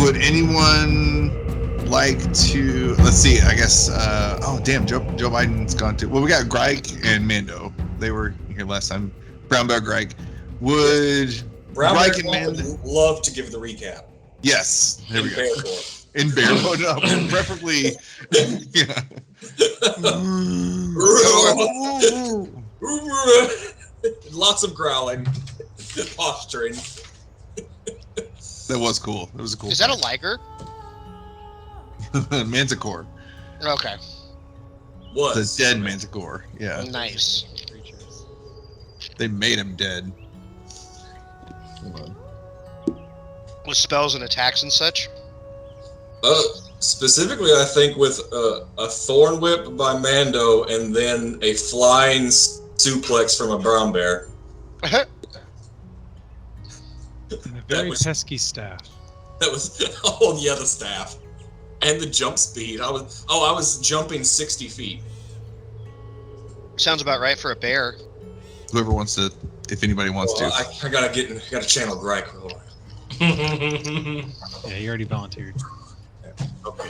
Would anyone like to? Let's see. I guess. Jobe Eyden's gone too. Well, we got Greg and Mando. They were here last time. Brown Bear Greg. Would Greg and Mando love to give the recap? Yes. There we go. Bear form. In bear mode, preferably. Yeah. Lots of growling, posturing. That was cool. That was a cool. Is that a liger? Manticore. Okay. Was the dead Manticore? Yeah. Nice. They made him dead. With spells and attacks and such. Specifically, I think with a thorn whip by Mando and then a flying suplex from a brown bear. And a very pesky staff. That was the staff, and the jump speed. I was jumping 60 feet. Sounds about right for a bear. Whoever wants to, if anybody wants to. I gotta channel Greg. Yeah, you already volunteered. Okay.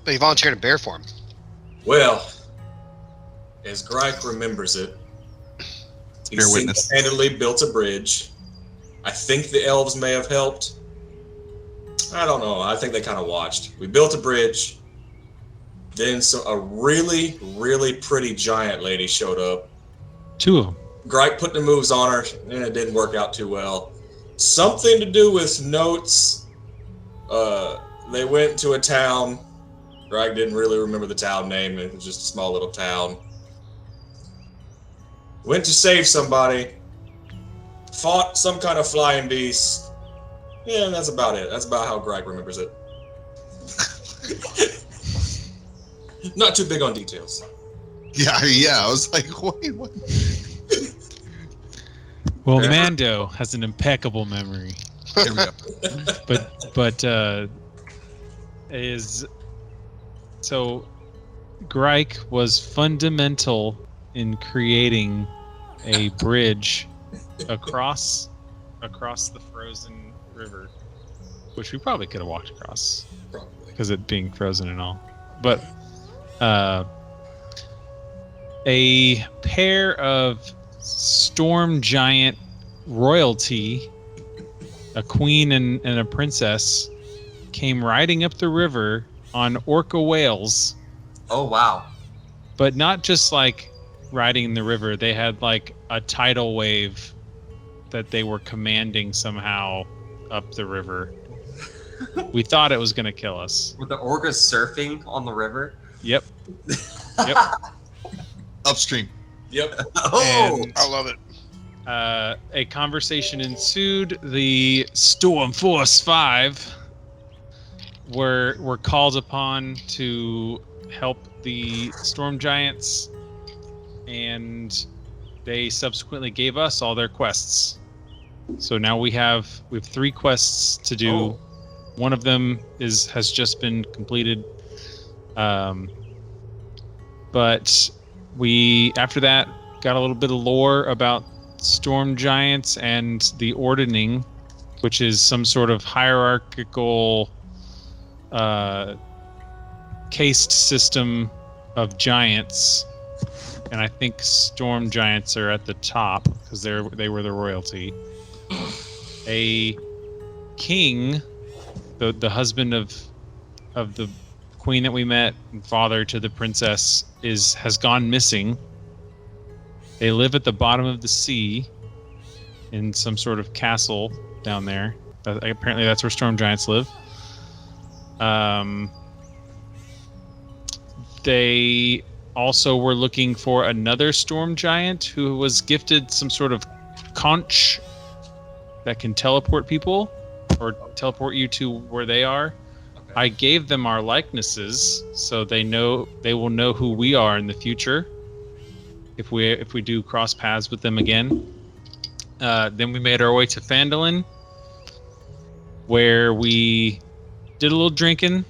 But you volunteered in bear form. Well, as Greg remembers it, he single-handedly built a bridge. I think the elves may have helped. I don't know. I think they kind of watched. We built a bridge. Then a really, really pretty giant lady showed up. 2 of them. Greg put the moves on her, and it didn't work out too well. Something to do with notes. They went to a town. Greg didn't really remember the town name. It was just a small little town. Went to save somebody. Fought some kind of flying beast. Yeah, and that's about it. That's about how Greg remembers it. Not too big on details. Yeah. I was like, wait, what? Well, Mando has an impeccable memory. There we go. But Greik was fundamental in creating a bridge across the frozen river, which we probably could have walked across, because it being frozen and all. But a pair of storm giant royalty, a queen and a princess, came riding up the river on orca whales. Oh, wow. But not just like riding in the river. They had like a tidal wave that they were commanding somehow up the river. We thought it was going to kill us. Were the orcas surfing on the river? Yep. Upstream. Yep. Oh, And I love it. a conversation ensued. The Storm Force 5 were called upon to help the storm giants, and they subsequently gave us all their quests. So now we have 3 quests to do. Oh. One of them has just been completed. But we, after that, got a little bit of lore about storm giants and the ordning, which is some sort of hierarchical caste system of giants. And I think storm giants are at the top because they were the royalty. A king, the husband of the queen that we met and father to the princess, has gone missing. They live at the bottom of the sea in some sort of castle down there. Apparently that's where storm giants live. They also were looking for another storm giant who was gifted some sort of conch that can teleport people or teleport you to where they are. Okay. I gave them our likenesses so they will know who we are in the future if we do cross paths with them again. Then we made our way to Phandalin, where we did a little drinking,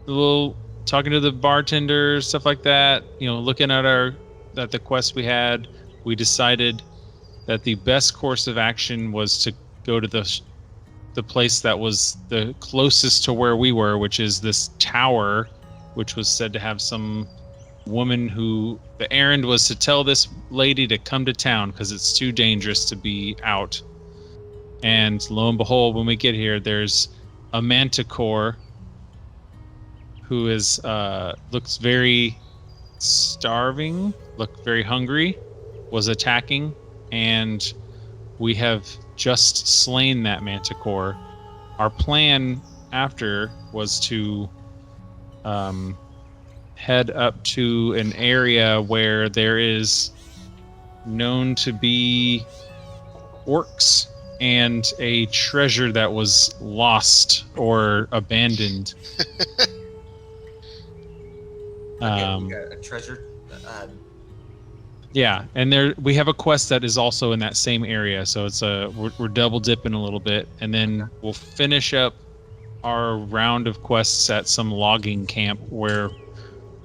a little talking to the bartender, stuff like that. Looking at the quest we had. We decided that the best course of action was to go to the place that was the closest to where we were, which is this tower, which was said to have some woman who the errand was to tell this lady to come to town because it's too dangerous to be out. And lo and behold, when we get here, there's a Manticore who is looks very starving, looked very hungry, was attacking, and we have just slain that Manticore. Our plan after was to head up to an area where there is known to be orcs and a treasure that was lost or abandoned. A treasure. Yeah, and there we have a quest that is also in that same area, so it's we're double dipping a little bit, and then we'll finish up our round of quests at some logging camp where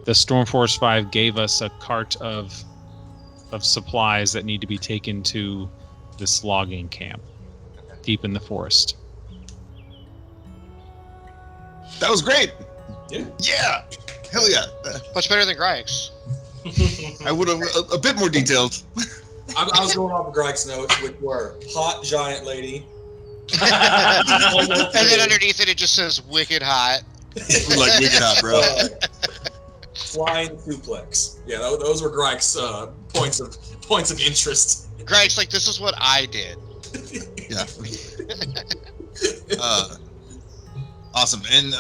the Stormforce 5 gave us a cart of supplies that need to be taken to this logging camp deep in the forest. That was great. Yeah. Yeah. Hell yeah. Much better than Gryx. I would have a bit more detailed. I was going off of Greg's notes, which were hot giant lady. And then underneath it just says wicked hot. Like wicked hot, bro. Flying suplex. Yeah, those were Greg's points of interest. Greg's like, this is what I did. Yeah. Awesome. And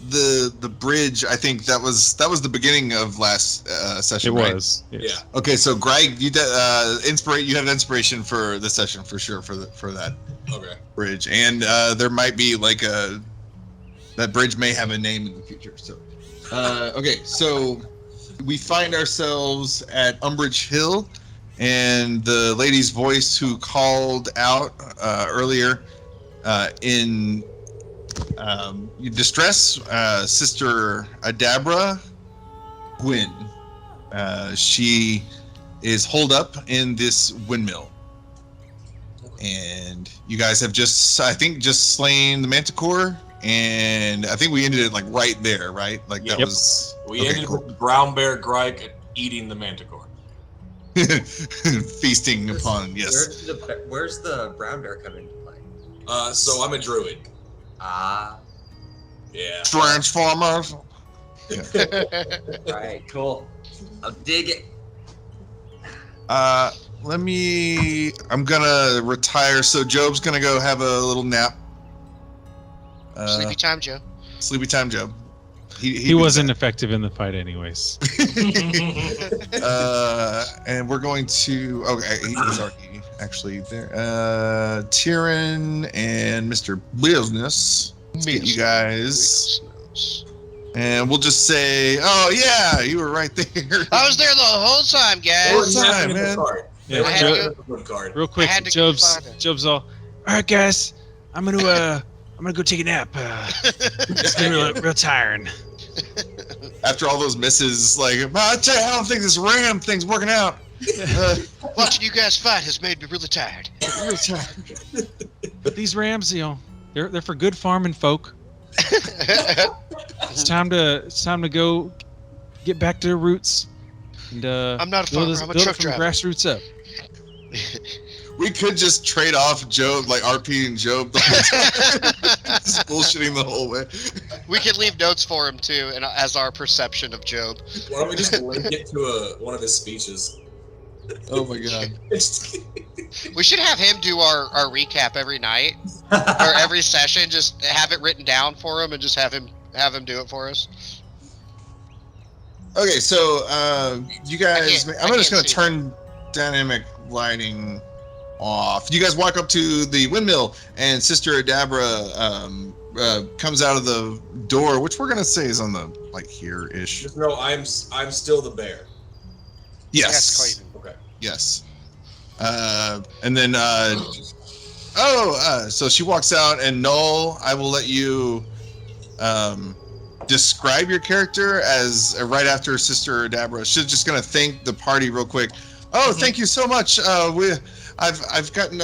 the bridge, I think that was the beginning of last session. It right? was. Yes. Yeah. Okay, so Greg, you you have inspiration for this session for sure for that Okay. bridge, and there might be like that bridge may have a name in the future. So, okay, so we find ourselves at Umbrage Hill, and the lady's voice who called out earlier in distress, Sister Adabra Gwynn. She is holed up in this windmill, and you guys have just slain the Manticore, and I think we ended it like right there, right? Like that was. We ended with brown bear Grike eating the Manticore. Feasting upon Where's the brown bear come into play? So I'm a druid. Ah. Yeah. Transformers. Alright, cool. I'll dig it. I'm gonna retire, so Jobe's gonna go have a little nap. Sleepy time, Joe. Sleepy time, Jobe. He wasn't effective in the fight anyways. And we're going to. Okay, he's already actually there. Tyrion and Mr. Business. Let's get you guys. And we'll just say, oh yeah, you were right there. I was there the whole time, guys. Time, man. Yeah, real quick, Jobe's all right, guys. I'm gonna go take a nap. It's been real tiring. After all those misses, like, I tell you, I don't think this ram thing's working out. Watching you guys fight has made me really tired. Really tired. But these rams, they're for good farming folk. It's time to go get back to the roots. And I'm not a farmer. I'm a truck driver. Grassroots up. We could just trade off Jobe, like RP and Jobe, the whole time. Just bullshitting the whole way. We could leave notes for him too, and as our perception of Jobe. Why don't we just link it to one of his speeches? Oh my god. We should have him do our recap every night or every session. Just have it written down for him, and just have him do it for us. Okay, so you guys, I'm just gonna turn dynamic lighting off. You guys walk up to the windmill, and Sister Adabra comes out of the door, which we're gonna say is on the like here-ish. No, I'm still the bear. Yes. Okay. Yes. And then so she walks out, and Null, I will let you describe your character as right after Sister Adabra. She's just gonna thank the party real quick. Oh, thank you so much. I've gotten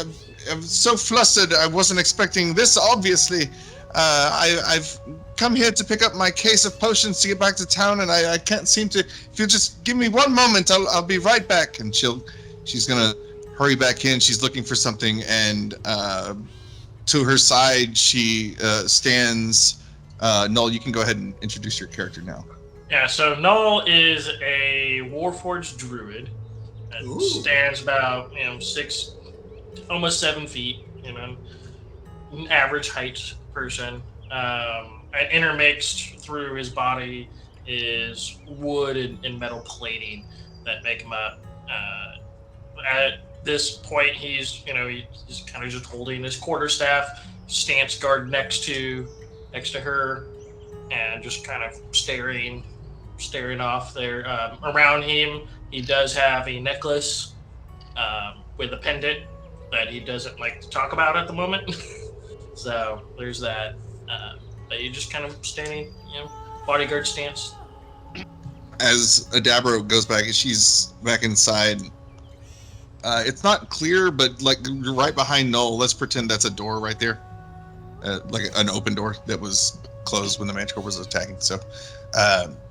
I'm so flustered. I wasn't expecting this, obviously. I've come here to pick up my case of potions to get back to town, and I can't seem to. If you'll just give me one moment, I'll be right back. And she's gonna hurry back in. She's looking for something, and to her side, she stands. Null, you can go ahead and introduce your character now. Yeah, so Null is a warforged druid that stands about 6, almost 7 feet. An average height person. And intermixed through his body is wood and metal plating that make him up. At this point, he's kind of just holding his quarterstaff, stance guard next to her, and just kind of staring off there. Around him, he does have a necklace with a pendant that he doesn't like to talk about at the moment. So there's that. But you're just kind of standing, bodyguard stance. As Adabra goes back, she's back inside. It's not clear, but like right behind Null, let's pretend that's a door right there. Like an open door that was closed when the Manticore was attacking. So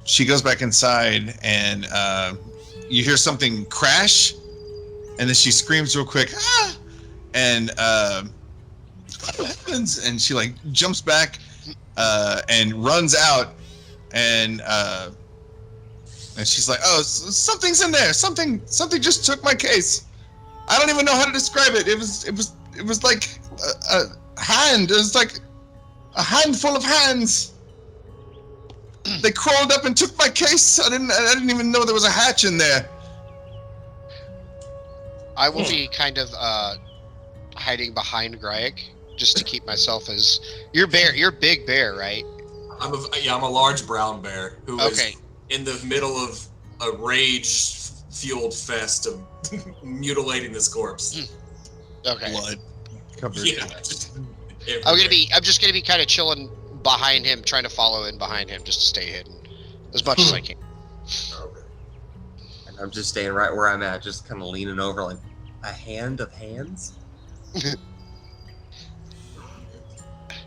she goes back inside, and you hear something crash, and then she screams real quick, ah! And what happens? And she like jumps back and runs out, and she's like, oh, something's in there. Something just took my case. I don't even know how to describe it. It was like a hand. It was like a handful of hands. They crawled up and took my case. I didn't even know there was a hatch in there. I will be kind of hiding behind Greg just to keep myself as you're big bear, right? I'm a large brown bear who is in the middle of a rage-fueled fest of mutilating this corpse. Okay. Blood covered. Yeah. I'm just gonna be kind of chilling behind him, trying to follow in behind him just to stay hidden as much as I can. Okay. And I'm just staying right where I'm at, just kind of leaning over like a hand of hands.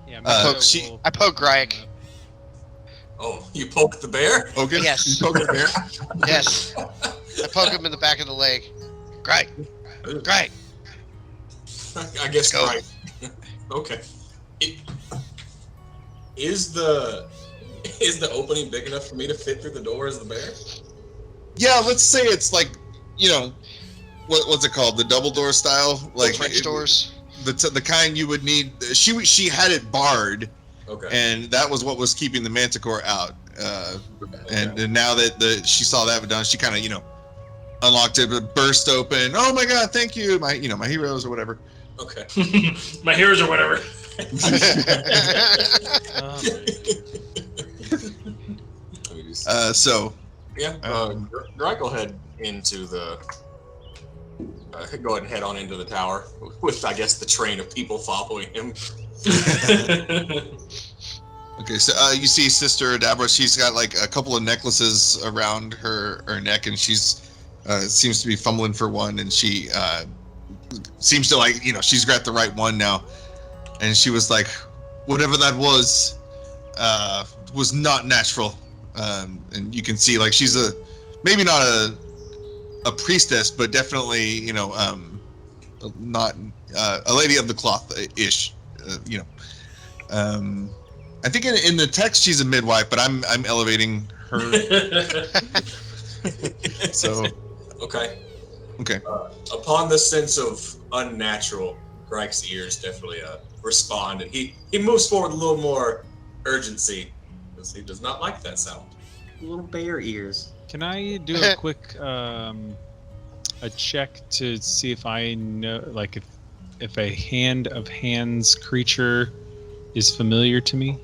Yeah, I poke Greg. Oh, you poked the bear? Okay. Yes. You poke the bear? Yes. I poke him in the back of the leg. Greg. I guess Go. right. Okay. Is the opening big enough for me to fit through the door as the bear? Yeah, let's say it's like, what's it called? The double door style, like French doors. The kind you would need. She had it barred, Okay. and that was what was keeping the Manticore out. And now that she saw that done, she kind of unlocked it, but burst open. Oh my God! Thank you, my heroes or whatever. Okay. My heroes or whatever. So. Yeah. Greg will head into the. Go ahead and head on into the tower with, I guess, the train of people following him. Okay, so you see Sister Adabra, she's got like a couple of necklaces around her neck, and she's seems to be fumbling for one, and she seems to like, she's got the right one now. And she was like, whatever that was not natural. And you can see like she's maybe not a priestess, but definitely, not a lady of the cloth-ish, I think in the text she's a midwife, but I'm elevating her. So. Okay. Upon the sense of unnatural, Greg's ears definitely respond, and he moves forward a little more urgency because he does not like that sound. Little bear ears. Can I do a quick a check to see if I know, like, if a hand of hands creature is familiar to me?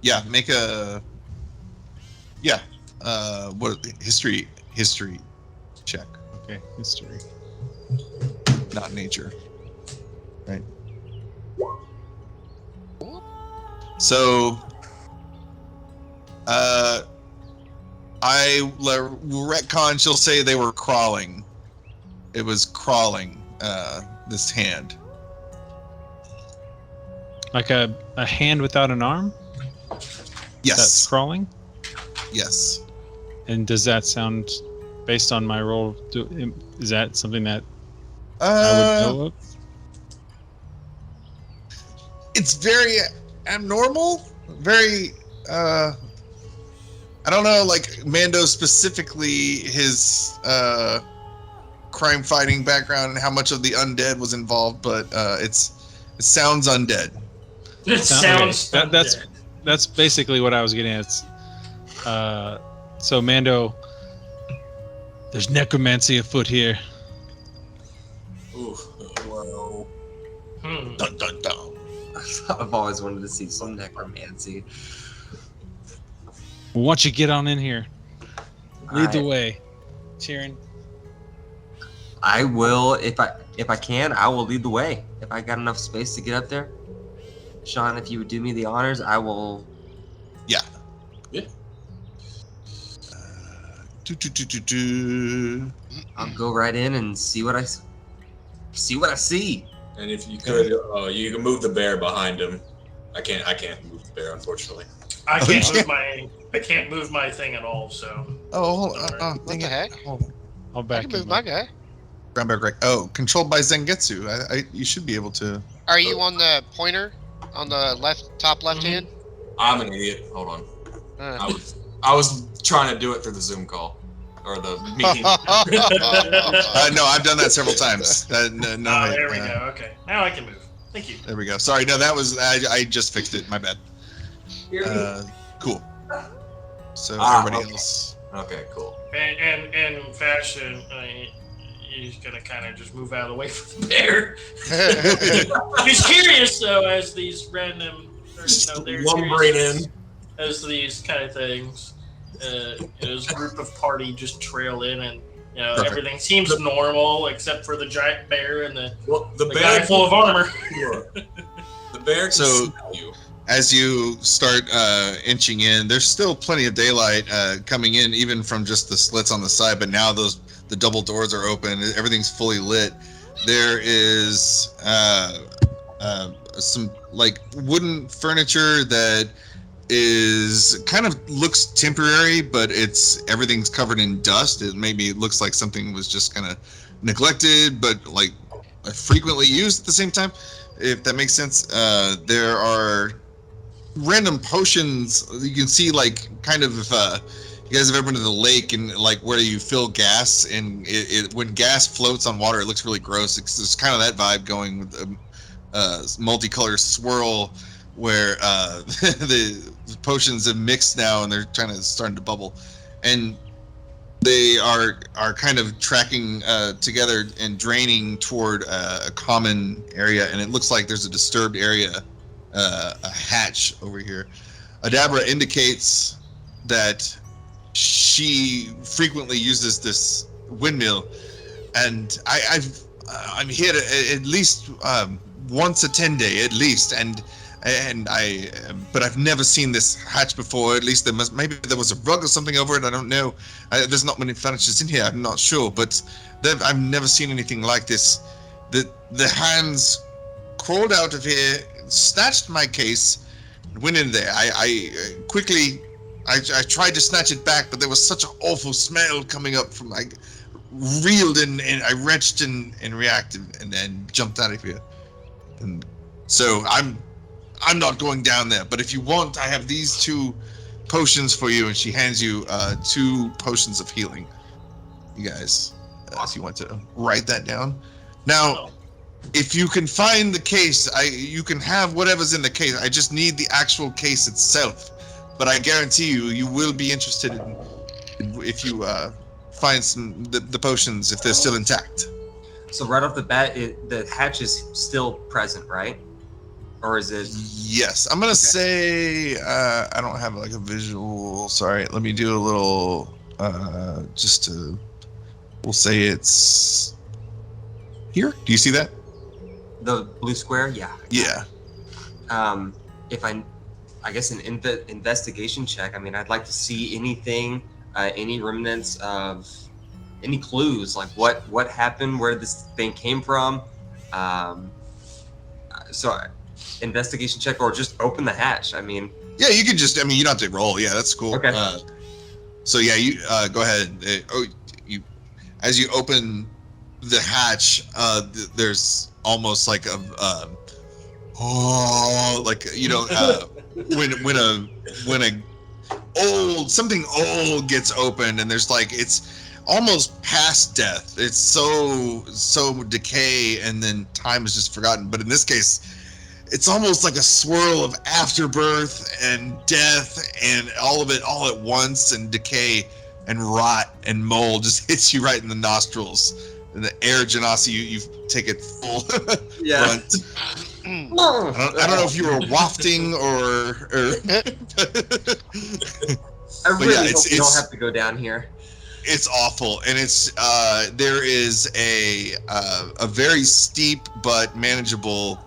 Yeah, make a history check. Okay, history. Not nature. Right. So I retcon, she'll say they were crawling. It was crawling. this hand. Like a hand without an arm Yes. that's crawling? Yes. And does that sound, based on my role, is that something that I would know of? It's very abnormal. Very, I don't know, like Mando specifically, his crime fighting background and how much of the undead was involved, but it sounds undead. It sounds. Okay. That's basically what I was getting at. So Mando, there's necromancy afoot here. Ooh. Whoa. Dun dun dun. I've always wanted to see some necromancy. Well, why don't you get on in here? Lead the I- way, Tyrion. I will, if I can, I will lead the way. If I got enough space to get up there. Sean, if you would do me the honors, I will. Yeah. Yeah. I'll go right in and see what I see. And if you could, you can move the bear behind him. I can't move the bear, unfortunately. I can't move my thing at all. So. Oh, hold on. What Dang the it. heck? Hold on. I'll I back can you move my guy. Brown bear Greg. Oh, controlled by Zangetsu. You should be able to. Are you on the pointer? On the top left hand? I'm an idiot. Hold on. Uh. I was trying to do it through the Zoom call or the meeting. No, I've done that several times. There we go. Okay, now I can move. Thank you. There we go. Sorry, no, that was I just fixed it. My bad. Cool. So everybody okay. else. Okay, cool. And in fashion, he's gonna kind of just move out of the way for the bear. He's curious though, as these random, they're Lumbering curious in. as these kind of things. His group of party just trail in, and Perfect. everything seems normal except for the giant bear and the bear guy full of armor. The bear can So- smell you. As you start inching in, there's still plenty of daylight coming in, even from just the slits on the side. But now the double doors are open. Everything's fully lit. There is some like wooden furniture that is kind of looks temporary, but everything's covered in dust. It looks like something was just kind of neglected, but like frequently used at the same time, if that makes sense. There are random potions. You can see like kind of if you guys have ever been to the lake and like where you fill gas, and when gas floats on water, it looks really gross. It's kind of that vibe going with multicolored swirl where the potions have mixed now and they're starting to bubble, and they are kind of tracking together and draining toward a common area, and it looks like there's a disturbed area, a hatch over here. Adabra indicates that she frequently uses this windmill, and I'm here at least once a 10-day at least, but I've never seen this hatch before. At least maybe there was a rug or something over it. I don't know. There's not many furnitures in here. I'm not sure, but I've never seen anything like this. The hands crawled out of here, snatched my case, and went in there. I quickly tried to snatch it back, but there was such an awful smell coming up from. I reeled and I retched and reacted and then jumped out of here. And so I'm not going down there, but if you want, I have these 2 potions for you, and she hands you 2 potions of healing. You guys, if you want to write that down. Now, if you can find the case, you can have whatever's in the case. I just need the actual case itself. But I guarantee you will be interested if you find the potions if they're still intact. So right off the bat, the hatch is still present, right? Or is it? Yes, I'm gonna say I don't have like a visual. Sorry, let me do a little we'll say it's here. Do you see that? The blue square? Yeah. Yeah. If I guess an investigation check. I mean, I'd like to see anything, any remnants of any clues, like what happened, where this thing came from. So investigation check or just open the hatch. I mean, Yeah, you can just. I mean, you don't have to roll. Yeah, that's cool. Okay. So yeah, you go ahead. As you open the hatch, there's almost like a when a something old gets opened, and there's like it's almost past death. It's so decay, and then time is just forgotten. But in this case, it's almost like a swirl of afterbirth and death and all of it all at once, and decay and rot and mold just hits you right in the nostrils. And the air genasi, you take it full front. I don't know if you were wafting or I really yeah, hope you don't have to go down here. It's awful, and it's there is a very steep but manageable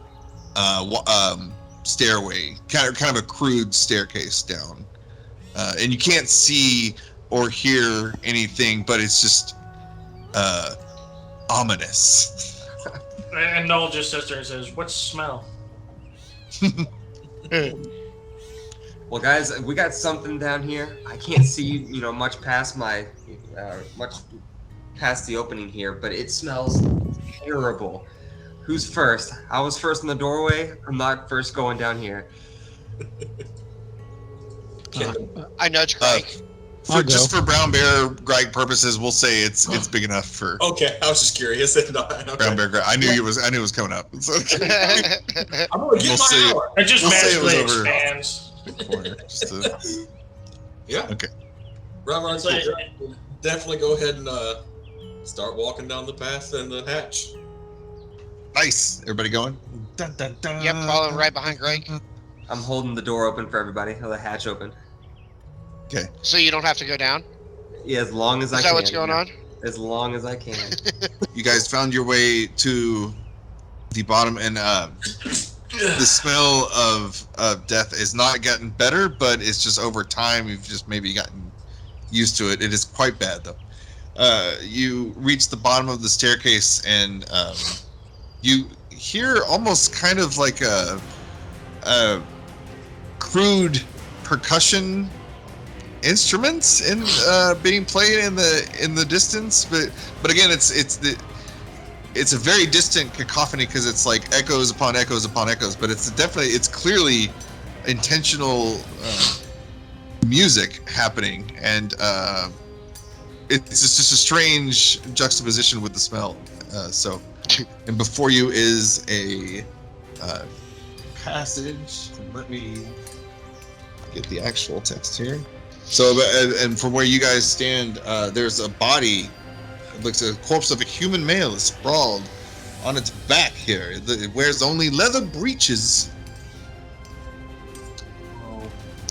stairway, kind of a crude staircase down, and you can't see or hear anything, but it's just ominous. And Null just sits there and says, "What smell?" Well, guys, we got something down here. I can't see, much past much past the opening here, but it smells terrible. Who's first? I was first in the doorway. I'm not first going down here. I nudge Greg. Just for Brown Bear Greg purposes, we'll say it's big enough for. Okay, I was just curious. Okay. Brown Bear Greg. I knew it was coming up. So, I'm gonna get my hour. It just We'll say it was magically over. expands. Yeah. Okay. Right. So definitely go ahead and start walking down the path and the hatch. Nice. Everybody going? Dun, dun, dun. Yep, following right behind Greg. I'm holding the door open for everybody. The hatch open. Okay. So you don't have to go down? Yeah, as long as I can. Is that what's going on? As long as I can. You guys found your way to the bottom, and the smell of death is not getting better, but it's just over time. You've just maybe gotten used to it. It is quite bad, though. You reach the bottom of the staircase, and you hear almost kind of like a crude percussion instruments being played in the distance, but again, it's a very distant cacophony because it's like echoes upon echoes upon echoes, but it's clearly intentional music happening, and it's just a strange juxtaposition with the smell. And before you is a passage. Let me get the actual text here. So, and from where you guys stand, there's a body. It looks like a corpse of a human male is sprawled on its back here. It wears only leather breeches.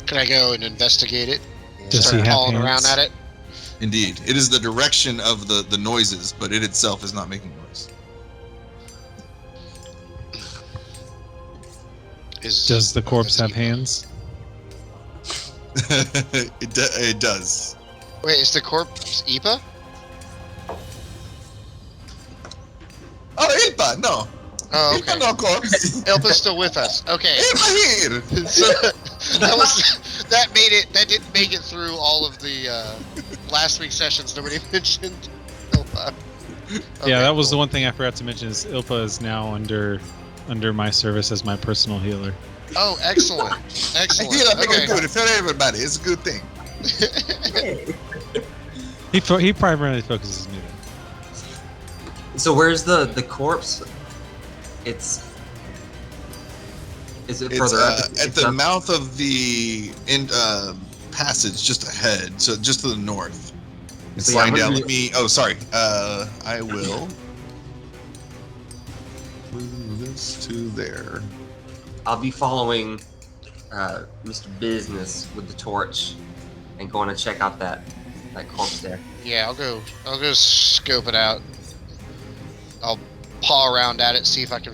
Can I go and investigate it? Does Start he have hauling hands? around at it? Indeed. It is the direction of the noises, but it itself is not making noise. Does the corpse have hands? It does. Wait, is the corpse Ipa? Oh, Ilpa, no. Oh, Ilpa okay. no corpse. Ilpa's still with us. Okay. Ilpa here. So that didn't make it through all of the last week's sessions. Nobody mentioned Ilpa. Okay, Yeah, that was the cool. one thing I forgot to mention. Is Ilpa is now under my service as my personal healer. Oh, excellent. I Excellent. hear that Okay. good for everybody. It's a good thing. He primarily focuses me. So where's the corpse? Is it It's further up? at It's the up? mouth of the passage, just ahead, so just to the north. It's So, yeah, lying I'm down. gonna Let me. Oh, sorry. I will move this to there. I'll be following Mr. Business with the torch and going to check out that corpse there. Yeah, I'll go scope it out. I'll paw around at it, see if I can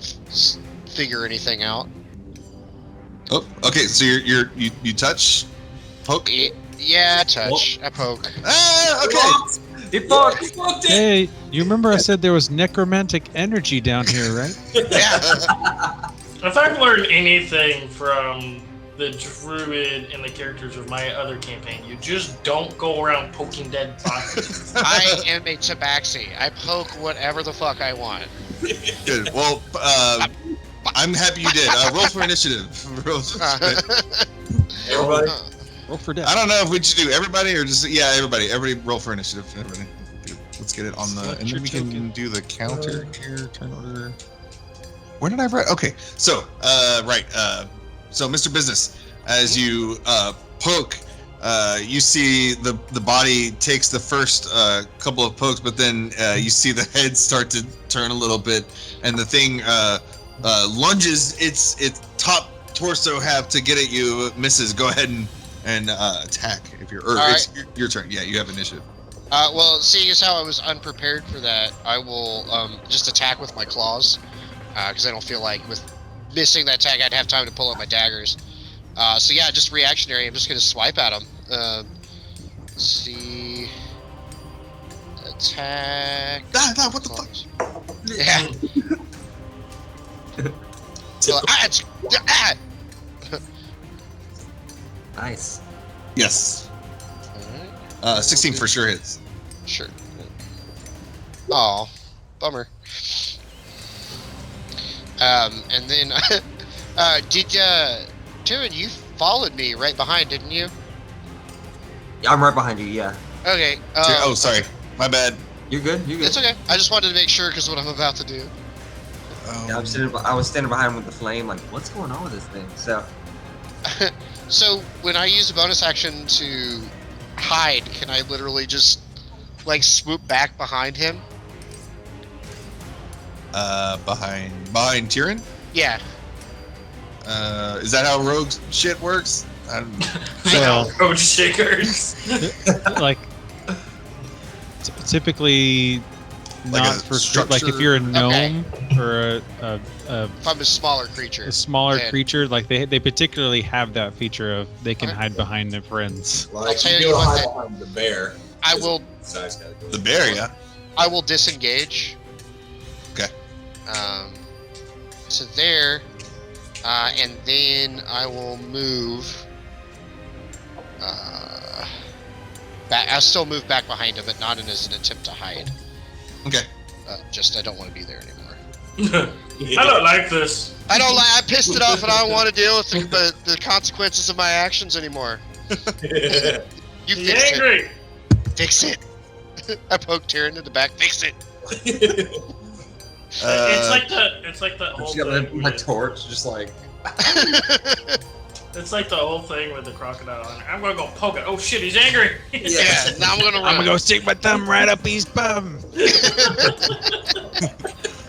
figure anything out. Oh, okay. So you touch, poke. Yeah, I touch. I poke. Ah, okay. He fucked. He fucked it. Hey, you remember I said there was necromantic energy down here, right? Yeah. If I've learned anything from the druid and the characters of my other campaign, you just don't go around poking dead bodies. I am a tabaxi. I poke whatever the fuck I want. Good. Well, I'm happy you did. Roll for initiative. Everybody. Roll for death. I don't know if we should do everybody or just everybody. Everybody roll for initiative. Everybody. Let's get it on the. Select And your then we can token. do the counter here. Turn order. Where did I write? Okay. So right. So Mr. Business, as you poke, you see the body takes the first couple of pokes, but then you see the head start to turn a little bit, and the thing lunges its top torso half to get at you, misses. Go ahead and attack if you're. Or it's your turn. Yeah, you have initiative. Well, seeing as how I was unprepared for that, I will just attack with my claws, because I don't feel like with missing that attack I'd have time to pull out my daggers. So yeah, just reactionary. I'm just gonna swipe at him. Let's see. Attack. What the fuck? Yeah. Well, Nice. Yes. Alright. 16 for sure hits. Sure. Oh, bummer. And then, did Tyrion, you followed me right behind, didn't you? Yeah, I'm right behind you. Yeah. Okay. Oh, sorry. My bad. You're good. You're good. It's okay. I just wanted to make sure because what I'm about to do. Yeah, I was standing behind him with the flame, like, what's going on with this thing? So, So when I use a bonus action to hide, can I literally just like swoop back behind him? Behind Tyrion? Yeah. Is that how rogue shit works? Well, Road shakers. like typically Like not a for structure? like if you're a gnome Okay. or If I'm a smaller creature. a smaller then- creature, like they particularly have that feature of they can Okay. hide behind their friends. Like tell you you go what, hide that- behind the bear. I will Size gotta go. The bear, yeah. I will disengage. Okay. To there, and then I will move. Back. I'll still move back behind him, but not as an attempt to hide. Okay. Just I don't want to be there anymore. I don't like this. I don't like. I pissed it off, and I don't want to deal with the consequences of my actions anymore. You He's fix it. angry. Fix it. I poked Tyrion in the back. Fix it. It's like the whole she got thing. my With, torch, just like, it's like the whole thing with the crocodile. I'm gonna go poke it. Oh shit, he's angry. Yeah. Now I'm gonna run. I'm gonna go stick my thumb right up his bum.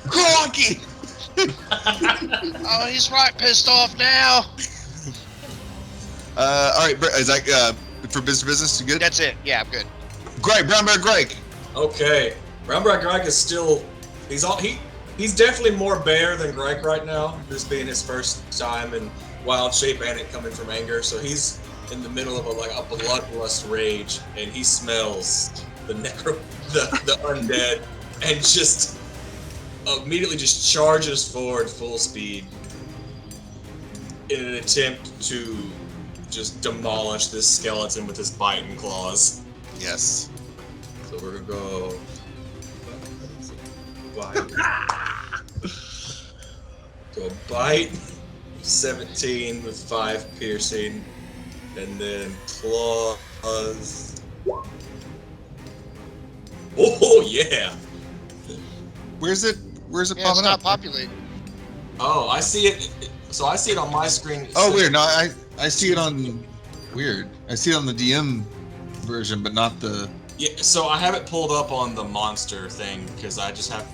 Cronky! Oh, he's right pissed off now. All right, is that for business? You good? That's it. Yeah, I'm good. Greg, Brown Bear Greg. Okay, Brownback Greg is still. He's definitely more bear than Greg right now. This being his first time in wild shape and it coming from anger, so he's in the middle of a bloodlust rage, and he smells the undead, and just immediately just charges forward full speed in an attempt to just demolish this skeleton with his biting claws. Yes. So we're gonna go. Bite. So bite, 17 with 5 piercing, and then claws. Oh yeah! Where's it Yeah, it's popping not up? populating. Oh, I see it. So I see it on my screen. It Oh, says- weird. No, I see it on. Weird. I see it on the DM version, but not the. Yeah. So I have it pulled up on the monster thing because I just have.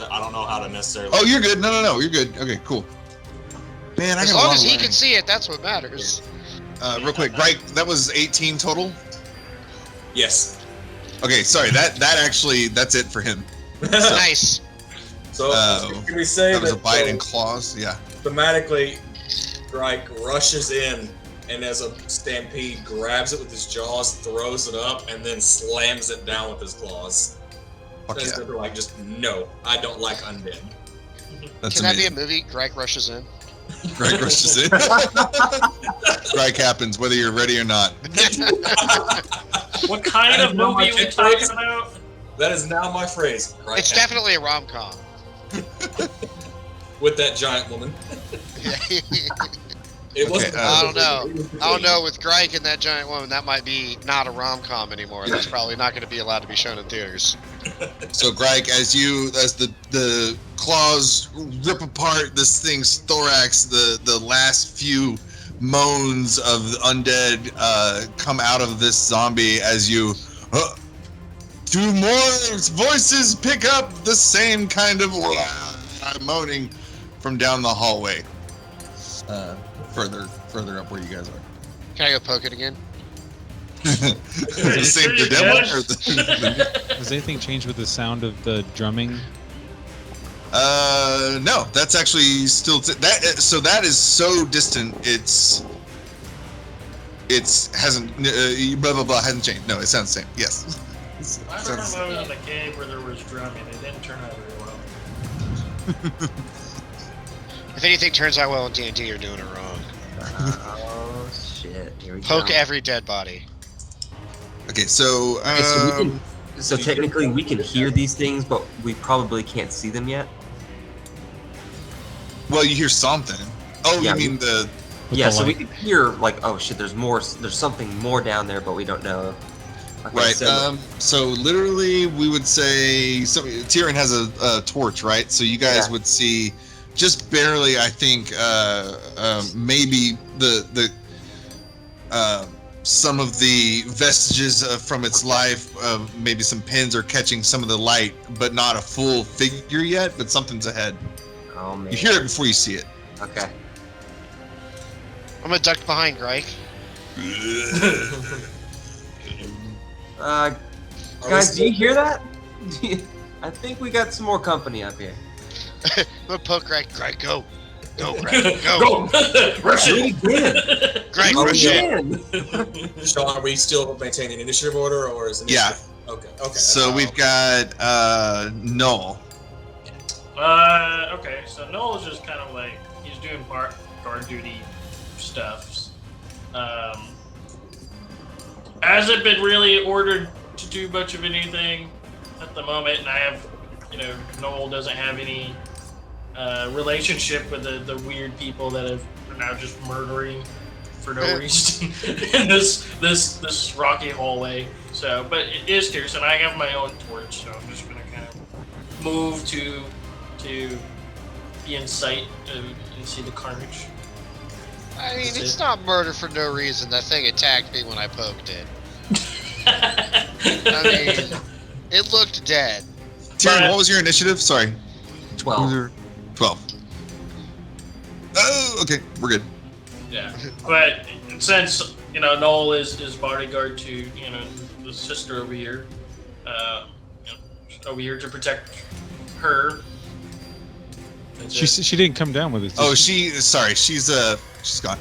I don't know how to necessarily. Oh, you're good. No, you're good. Okay, cool. Man, I As got a long lot as of he learning. can see it, that's what matters. Real quick, right? That was 18 total. Yes. Okay, sorry. That's it for him. Nice. So can we say That was a bite so and claws. Yeah. thematically, Grike rushes in and as a stampede, grabs it with his jaws, throws it up, and then slams it down with his claws. Fuck yeah. They're like, just no, I don't like undead. That's Can amazing. that be a movie? Greg rushes in. Greg rushes in. Greg happens, whether you're ready or not. What kind of movie are we talking about? That is now my phrase. Greg It's happens. definitely a rom-com. With that giant woman. It Okay, wasn't. I don't know. I don't know. With Greg and that giant woman, that might be not a rom-com anymore. That's probably not going to be allowed to be shown in theaters. So Greg, as the claws rip apart this thing's thorax, the last few moans of the undead come out of this zombie as you two more voices pick up the same kind of moaning from down the hallway. Further up where you guys are. Can I go poke it again? The same the demo or the Does anything change with the sound of the drumming? no, that's actually still that is so distant. It's hasn't blah blah blah hasn't changed. No, it sounds the same. Yes. I remember I was in the cave where there was drumming. It didn't turn out very well. If anything turns out well in D&D, you're doing it wrong. Oh shit! Here we Poke go. every dead body. Okay, so Okay, so technically we can hear these things, but we probably can't see them yet. well, you hear something. Oh, Yeah, you mean the Yeah, the so we light. can hear like, oh shit, there's something more down there, but we don't know. Okay, right? so- So literally, we would say Tyrion has a torch, right? So you guys Yeah. would see just barely. I think maybe the some of the vestiges from its life. Maybe some pins are catching some of the light, but not a full figure yet. But something's ahead. Oh man. You hear it before you see it. Okay. I'm gonna duck behind Greg. Guys, do you hear that? I think we got some more company up here. I'm gonna poke Greg. Greg, go. Go, Greg. Go. Go! Rush it! Greg, Oh, rush it. man. Sean, are we still maintaining initiative order, or is it? Yeah. Okay. So we've got Null. Okay, so Null is just kind of like, he's doing guard duty stuff. Hasn't been really ordered to do much of anything at the moment, and I have, Null doesn't have any relationship with the weird people that are now just murdering for no reason in this rocky hallway. So, but it is scarce, and I have my own torch, so I'm just gonna kind of move to be in sight and see the carnage. I mean, That's it's it. not murder for no reason. That thing attacked me when I poked it. I mean, it looked dead. Tyrion, But- what was your initiative? Sorry. 12. 12. Oh, okay, we're good. Yeah, but since Null is bodyguard to the sister over here, over here to protect her. That's it. She didn't come down with it. Oh, she's gone.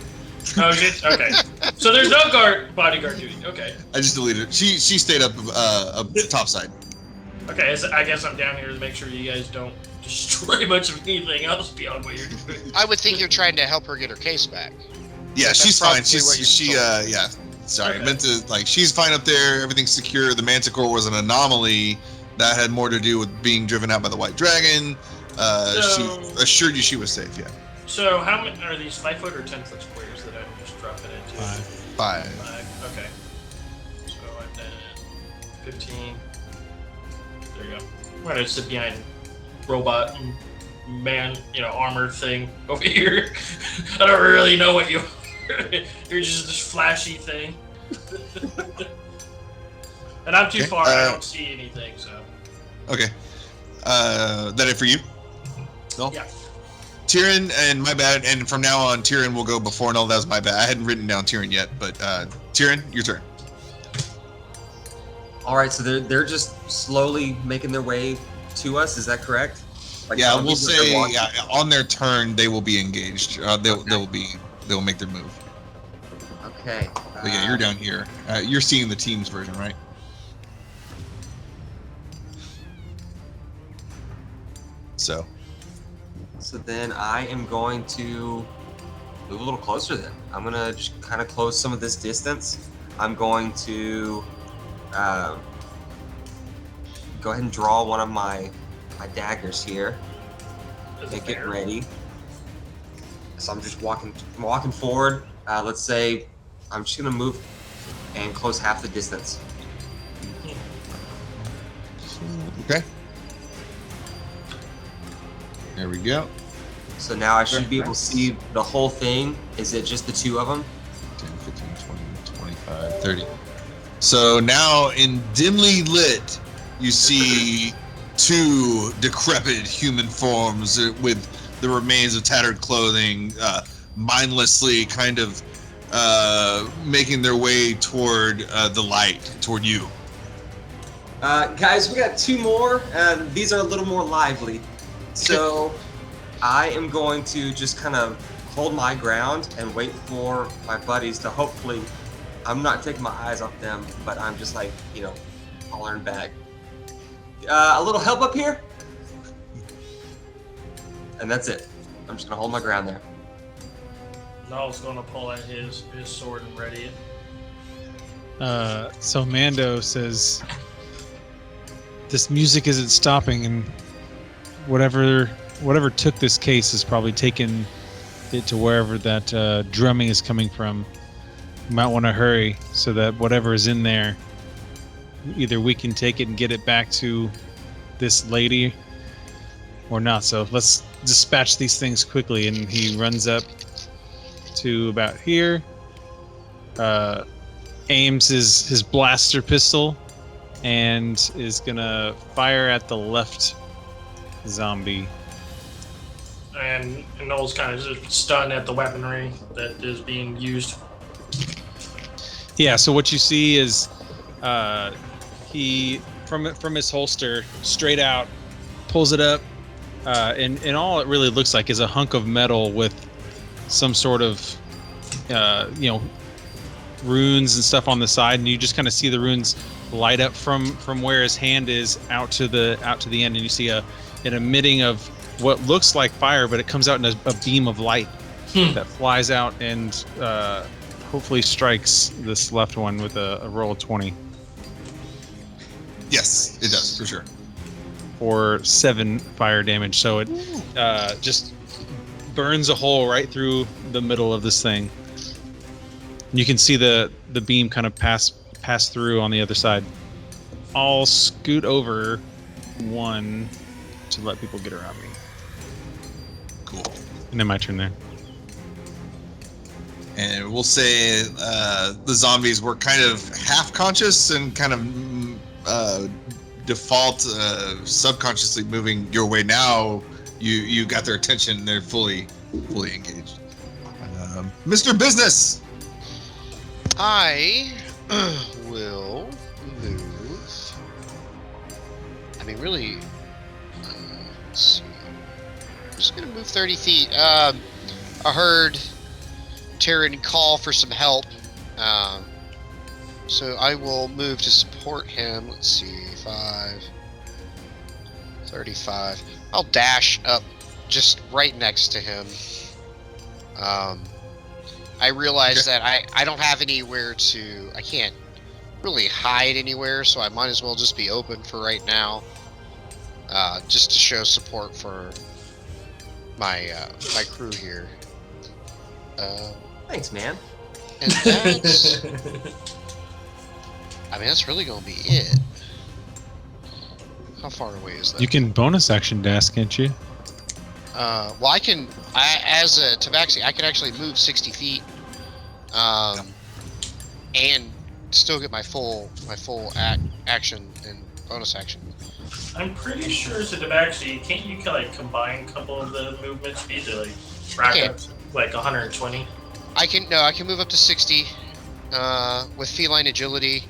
Oh shit. Okay. So there's no bodyguard duty. Okay. I just deleted it. She stayed up top side. Okay. So I guess I'm down here to make sure you guys don't destroy much of anything else beyond what you're doing. I would think you're trying to help her get her case back. Yeah, That's she's fine. probably what you're Yeah. Sorry, Okay. I meant to she's fine up there. Everything's secure. The Manticore was an anomaly that had more to do with being driven out by the White Dragon. So- She assured you she was safe. Yeah. So how many are these 5-foot or 10-foot squares that I'm just dropping into? 5. 5. Okay. So I've done 15. There you go. I'm gonna sit behind robot man, armor thing over here. I don't really know what you are. You're just this flashy thing. And I'm too Okay, far, I don't see anything, so. Okay. That it for you? No? Yeah. Tyrion, and my bad, and from now on, Tyrion will go before Null. That was my bad. I hadn't written down Tyrion yet, but Tyrion, your turn. All right, so they're just slowly making their way to us. Is that correct? Like Yeah, we'll zombies that they're say walking? on their turn they will be engaged. They'll make their move. Okay. But yeah, you're down here. You're seeing the team's version, right? So then I am going to move a little closer then. I'm going to just kind of close some of this distance. I'm going to go ahead and draw one of my daggers here. Make it ready. So I'm just walking forward. Let's say I'm just going to move and close half the distance. okay. There we go. So now I should be able to see the whole thing. Is it just the two of them? 10, 15, 20, 25, 30. So now in dimly lit, you see two decrepit human forms with the remains of tattered clothing, mindlessly kind of making their way toward the light, toward you. Guys, we got two more. These are a little more lively. So I am going to just kind of hold my ground and wait for my buddies to hopefully, I'm not taking my eyes off them, but I'm just like, hollering back. A little help up here? And that's it. I'm just going to hold my ground there. Null's gonna pull out his sword and ready it. So Mando says, "This music isn't stopping, and whatever took this case has probably taken it to wherever that drumming is coming from. You might want to hurry so that whatever is in there, either we can take it and get it back to this lady, or not. So let's dispatch these things quickly." And he runs up to about here, aims his blaster pistol, and is gonna fire at the left zombie. And Null's kind of just stunned at the weaponry that is being used. Yeah, so what you see is he from his holster straight out pulls it up, and all it really looks like is a hunk of metal with some sort of runes and stuff on the side, and you just kind of see the runes light up from where his hand is out to the end, and you see an emitting of what looks like fire, but it comes out in a beam of light that flies out and hopefully strikes this left one with a roll of 20. Yes, it does, for sure. For 7 fire damage. So it just burns a hole right through the middle of this thing. You can see the beam kind of pass through on the other side. I'll scoot over one to let people get around me. Cool. And then my turn there. And we'll say the zombies were kind of half conscious and kind of default subconsciously moving your way. Now you got their attention. They're fully engaged. Mr. Business. I will move. I mean, really, let's see. I'm just gonna move 30 feet. I heard Tyrion call for some help, so I will move to support him. Let's see, 35. I'll dash up just right next to him. I realize that I don't have anywhere to... I can't really hide anywhere, so I might as well just be open for right now. Just to show support for my my crew here. Thanks, man. And that's... I mean, that's really going to be it. How far away is that? You can bonus action dash, can't you? Well, as a tabaxi, I can actually move 60 feet, and still get my full action and bonus action. I'm pretty sure as a tabaxi, can't you like combine a couple of the movement speed to like rack up to, like 120? I can move up to 60 with feline agility.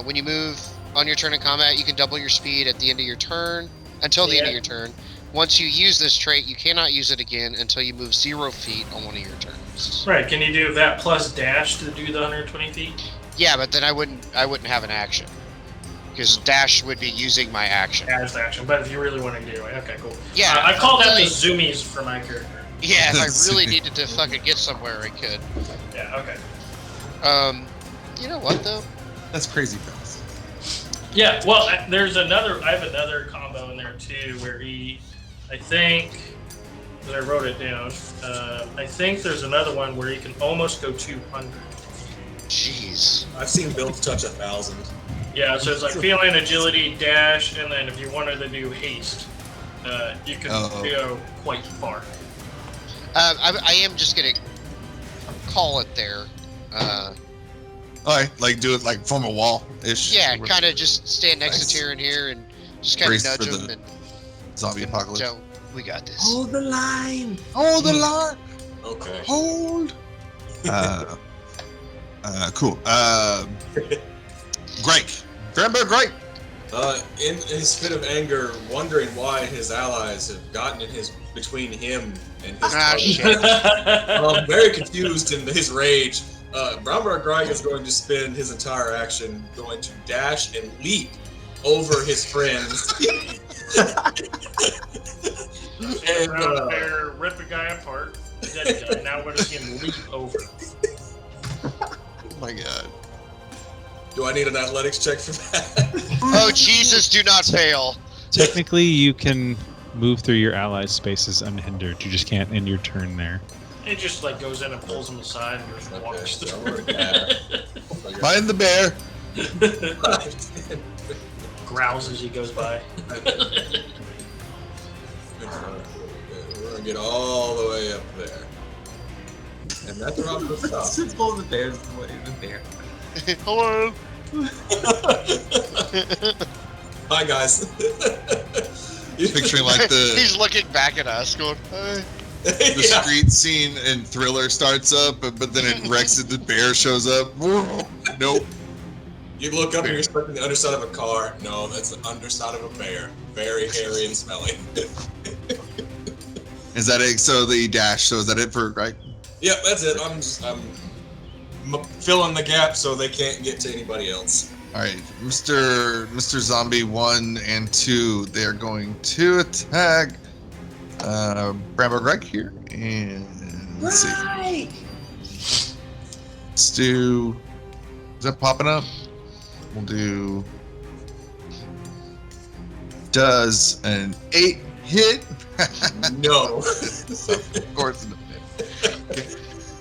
When you move on your turn in combat, you can double your speed at the end of your turn until the end of your turn. Once you use this trait, you cannot use it again until you move 0 feet on one of your turns. Right? Can you do that plus dash to do the 120 feet? Yeah, but then I wouldn't have an action because dash would be using my action. As action, but if you really want to do it, okay, cool. Yeah, I call that the zoomies for my character. Yeah, if I really needed to fucking get somewhere, I could. Yeah. Okay. You know what though? That's crazy fast. Yeah. Well, there's another. I have another combo in there too, where I think. I wrote it down. I think there's another one where he can almost go 200. Jeez. I've seen builds touch 1,000. Yeah, so it's like feeling, agility, dash, and then if you wanted to do haste, you can go quite far. I am just gonna call it there. Alright, like do it like form a wall-ish. Yeah, kind of just stand next to Tyrion here and just kind of Brace nudge for him the and zombie apocalypse. Joe, we got this. Hold the line. Hold the line. Okay. Hold. Cool. Greg. Grandpa Greg. In his fit of anger, wondering why his allies have gotten in between him and his target. Shit. Very confused in his rage. Brownbear Greg is going to spend his entire action going to dash and leap over his friends. And rip a guy apart. Dead guy. Now we're just gonna leap over. Oh my god. Do I need an athletics check for that? Oh Jesus! Do not fail. Technically, you can move through your allies' spaces unhindered. You just can't end your turn there. It just like goes in and pulls him aside and just walks through. Find the bear. Growls as he goes by. We're gonna get all the way up there. And that's where I'm gonna stop. Just pull the bear's way the bear. Hello. Hi guys. Picturing like the He's looking back at us, going, "Hey." the street scene in Thriller starts up, but then it wrecks it. The bear shows up. Nope. You look up and you're expecting the underside of a car. No, that's the underside of a bear. Very hairy and smelly. Is that it? So the dash. So is that it for right? Yep, that's it. I'm filling the gap so they can't get to anybody else. All right, Mr. Zombie 1 and 2. They are going to attack Brambo Greg here, and let's see. Let's do. Is that popping up? We'll do. Does an 8 hit? No. So, of course.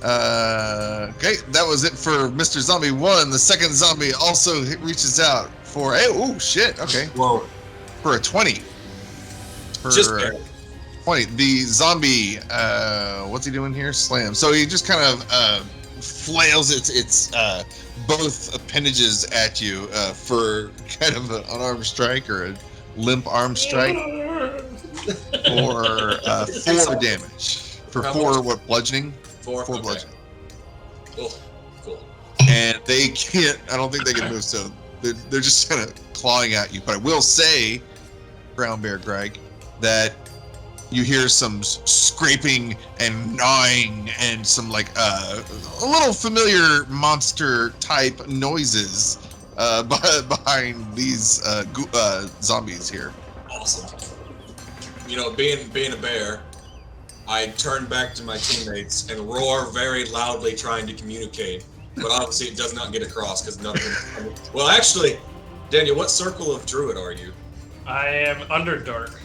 Okay, that was it for Mr. Zombie 1. The second zombie also reaches out for oh shit. Okay. Whoa. For a 20. Just barely. 20. The zombie, what's he doing here? Slam. So he just kind of flails its both appendages at you for kind of an unarmed strike or a limp arm strike for 4 damage. For 4 what, bludgeoning? 4 okay. bludgeoning. Cool. And they can't, I don't think they can move, so they're just kind of clawing at you. But I will say, Brown Bear Greg, that you hear some scraping and gnawing and some like a little familiar monster type noises behind these zombies here. Awesome. You know, being a bear, I turn back to my teammates and roar very loudly, trying to communicate. But obviously, it does not get across because nothing. Well, actually, Daniel, what circle of druid are you? I am underdark.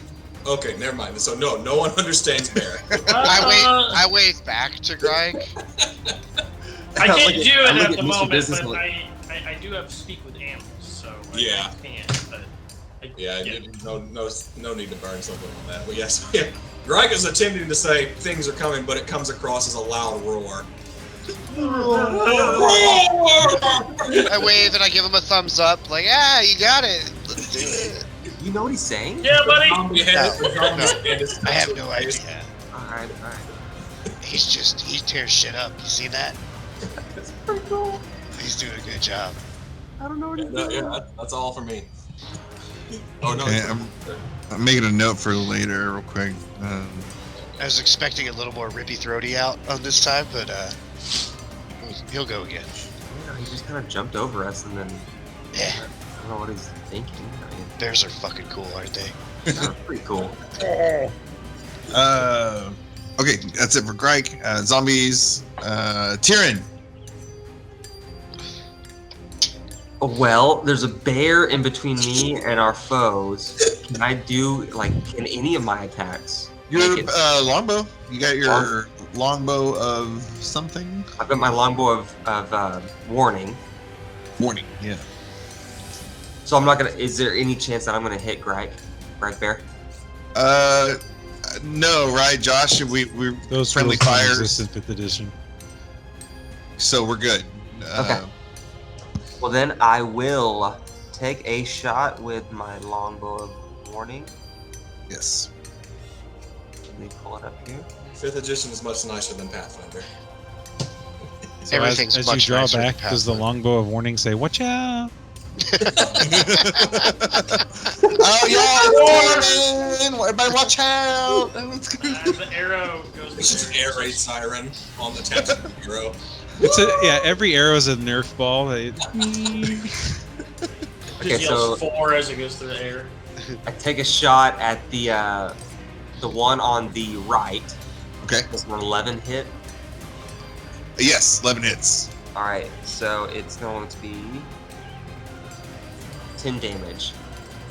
Okay, never mind. So no one understands bear. I wave back to Greg. I can't do it look at at the Mr. moment, Business but look. I do have to speak with animals, so Yeah. I can. But No need to burn something on that. But yes, yeah. Greg is attempting to say things are coming, but it comes across as a loud roar. I wave and I give him a thumbs up, like, you got it. Let's do it. You know what he's saying? Yeah, buddy. I have no idea. Alright. He tears shit up. You see that? That's pretty cool. He's doing a good job. I don't know what he's doing. Yeah, that's all for me. Oh no. Okay, I'm making a note for later, real quick. I was expecting a little more rippy throaty out on this time, but he'll go again. You know, he just kind of jumped over us and then. Yeah. I don't know what he's thinking. I mean, Bears are fucking cool, aren't they? they're pretty cool. Okay, that's it for Greg. Zombies. Tyrion. Well, there's a bear in between me and our foes. Can I do can any of my attacks? Your make it- longbow. You got your longbow of something. I've got my longbow of warning. Warning. Yeah. So I'm not gonna. Is there any chance that I'm gonna hit Greg Bear? No, right, Josh? We're Those friendly rules don't fire, exist in 5th edition. so we're good. Okay. Well, then I will take a shot with my longbow of warning. Yes. Let me pull it up here. 5th edition is much nicer than Pathfinder. So Everything's as you much draw nicer than back, does the Pathfinder. longbow of warning say, "Watch out"? Oh yeah, warning! Everybody, watch out! The arrow goes. It's just an air raid siren on the tip of the hero. Every arrow is a Nerf ball. Okay, Just yells 4 as it goes through the air. I take a shot at the one on the right. Okay. Does an 11 hit? Yes, 11 hits. All right, so it's going to be 10 damage.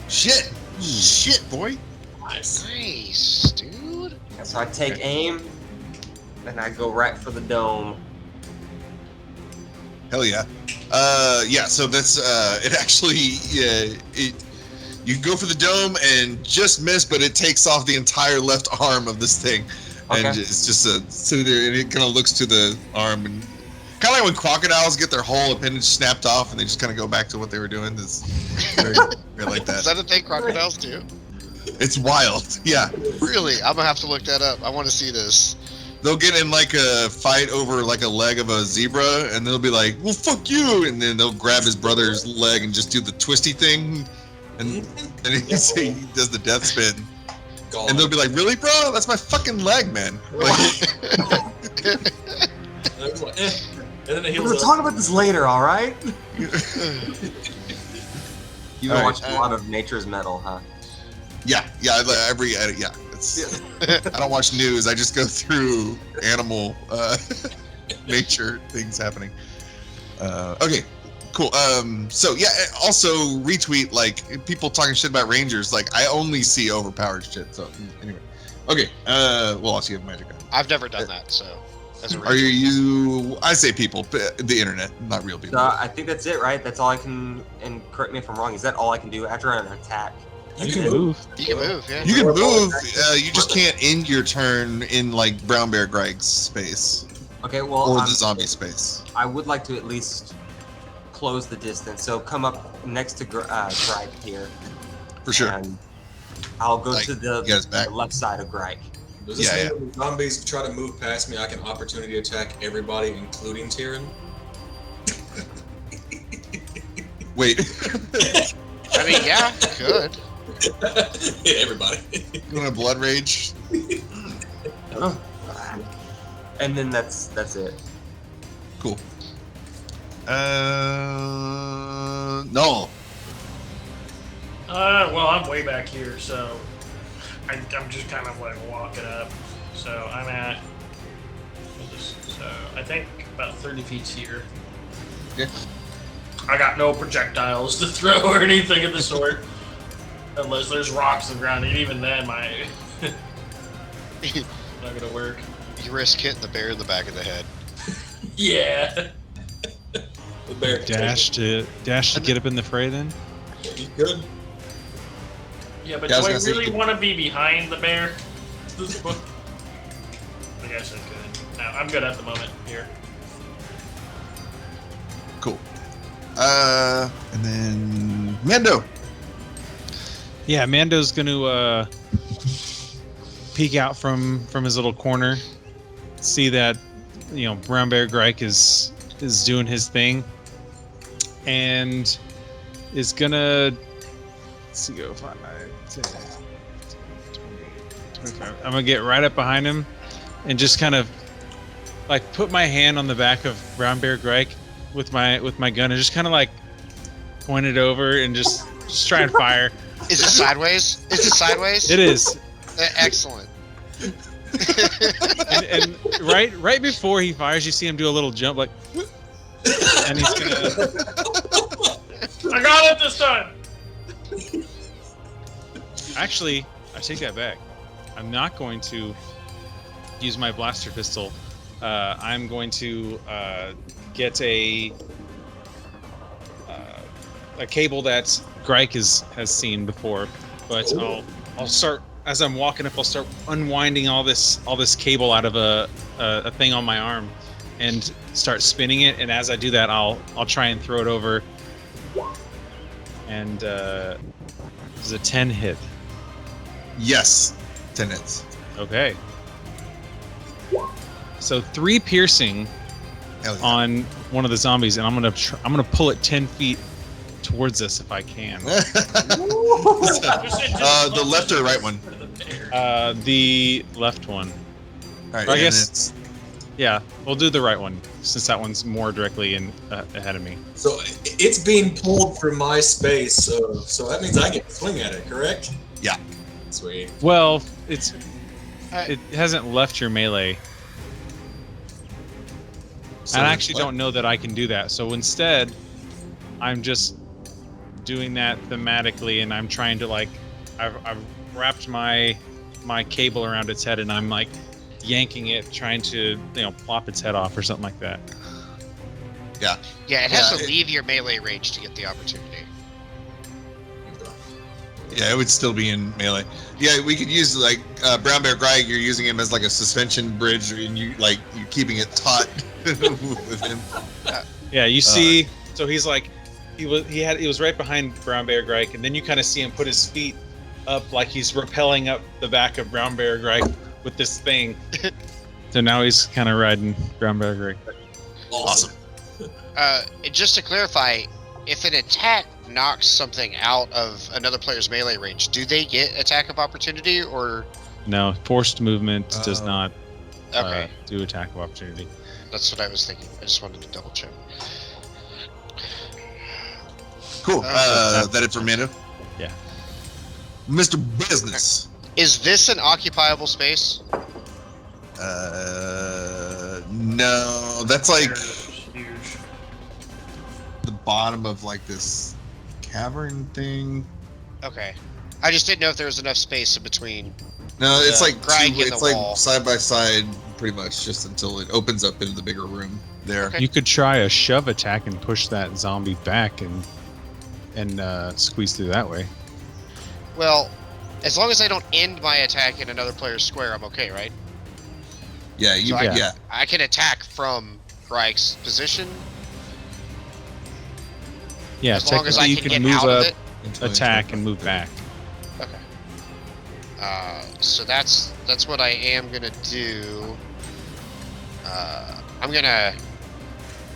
Shit! Shit, boy! Nice. Nice, dude. So I take aim, and I go right for the dome. Hell yeah. Yeah, so that's, it actually, you go for the dome and just miss, but it takes off the entire left arm of this thing. And Okay. it's just sitting there, and it kind of looks to the arm, and kind of like when crocodiles get their whole appendage snapped off, and they just kind of go back to what they were doing. It's very, very like Is that. that a thing crocodiles do? It's wild. Yeah. Really? I'm gonna have to look that up. I want to see this. They'll get in like a fight over like a leg of a zebra, and they'll be like, "Well, fuck you!" And then they'll grab his brother's leg and just do the twisty thing, and he does the death spin, and they'll be like, "Really, bro? That's my fucking leg, man!" Like, And it was like, eh. And then it We'll heals up. talk about this later, all right? You've been All right, watching a lot of Nature's Metal, huh? yeah. It's, I don't watch news. I just go through animal nature things happening. Okay, cool. So yeah, also retweet like people talking shit about Rangers. Like I only see overpowered shit. So anyway, okay. Well, also you have magic. I've never done that, so. As a Are you? I say people, but the internet, not real people. So I think that's it, right? That's all I can, and correct me if I'm wrong, is that all I can do after an attack? You can move. You can move, yeah. You can move. You just can't end your turn in like Brown Bear Greg's space Okay, well, or the zombie space. I would like to at least close the distance. So come up next to Greg here. For sure. And I'll go Like, to the, you got his back? the left side of Greg. Does this Yeah, mean when zombies try to move past me, I can opportunity attack everybody, including Tyrion? Wait. I mean, yeah, good. Yeah, everybody. You want a blood rage? And then that's it. Cool. Null. Well, I'm way back here, so I'm just kind of like walking up. So I'm at, so I think about 30 feet here. Okay. I got no projectiles to throw or anything of the sort, unless there's rocks on the ground. And even then, my not gonna work. You risk hitting the bear in the back of the head. Yeah. The bear can Dash to get up in the fray then. take it. You could. Yeah, but Yeah, I was do I gonna say- really want to be behind the bear? I guess I could. No, I'm good at the moment here. Cool. And then Mando. Yeah, Mando's gonna peek out from his little corner, see that Brown Bear Grike is doing his thing, and is gonna let's see, go 5, 9, 10. 25. I'm gonna get right up behind him, and just kind of like put my hand on the back of Brown Bear Greg with my gun, and just kind of like point it over and just try and fire. Is it sideways? Is it sideways? It is. Excellent. and right before he fires, you see him do a little jump, like, and he's gonna. I got it this time. Actually, I take that back. I'm not going to use my blaster pistol. I'm going to get a cable that Grike has seen before, but I'll start as I'm walking up. I'll start unwinding all this cable out of a thing on my arm, and start spinning it. And as I do that, I'll try and throw it over. And this is a 10 hit. Yes, 10 hits. Okay. So 3 piercing on one of the zombies, and I'm gonna pull it 10 feet towards us if I can. The left or right one? The left one. All right, I guess. Yeah, we'll do the right one since that one's more directly ahead of me. So it's being pulled from my space, so that means I get to swing at it, correct? Yeah. Sweet. Well, it hasn't left your melee. So I actually don't know that I can do that. So instead, I'm just doing that thematically, and I'm trying to like, I've wrapped my cable around its head, and I'm like yanking it, trying to plop its head off or something like that. Yeah. Yeah, it has to leave your melee range to get the opportunity. Yeah, it would still be in melee. Yeah, we could use like Brown Bear Greg. You're using him as like a suspension bridge, and you're keeping it taut with him. Yeah, you see. So he's like, he was right behind Brown Bear Greg, and then you kind of see him put his feet up like he's rappelling up the back of Brown Bear Greg with this thing. So now he's kind of riding Brown Bear Greg. Awesome. Just to clarify, if an attack knocks something out of another player's melee range, do they get attack of opportunity or? No, forced movement does not do attack of opportunity. That's what I was thinking. I just wanted to double check. Cool. That it for Mando? Yeah. Mr. Business. Is this an occupiable space? No. That's like Huge. the bottom of like this cavern thing. Okay. I just didn't know if there was enough space in between. No, it's like Greg in it's the like wall. side by side, pretty much, just until it opens up into the bigger room there. Okay. You could try a shove attack and push that zombie back and squeeze through that way. Well, as long as I don't end my attack in another player's square, I'm okay, right? Yeah, you So yeah. I can attack from Greg's position Yeah, as long as I technically you can can get move out of up, it. attack, and move back. Okay. So that's what I am gonna do. I'm gonna.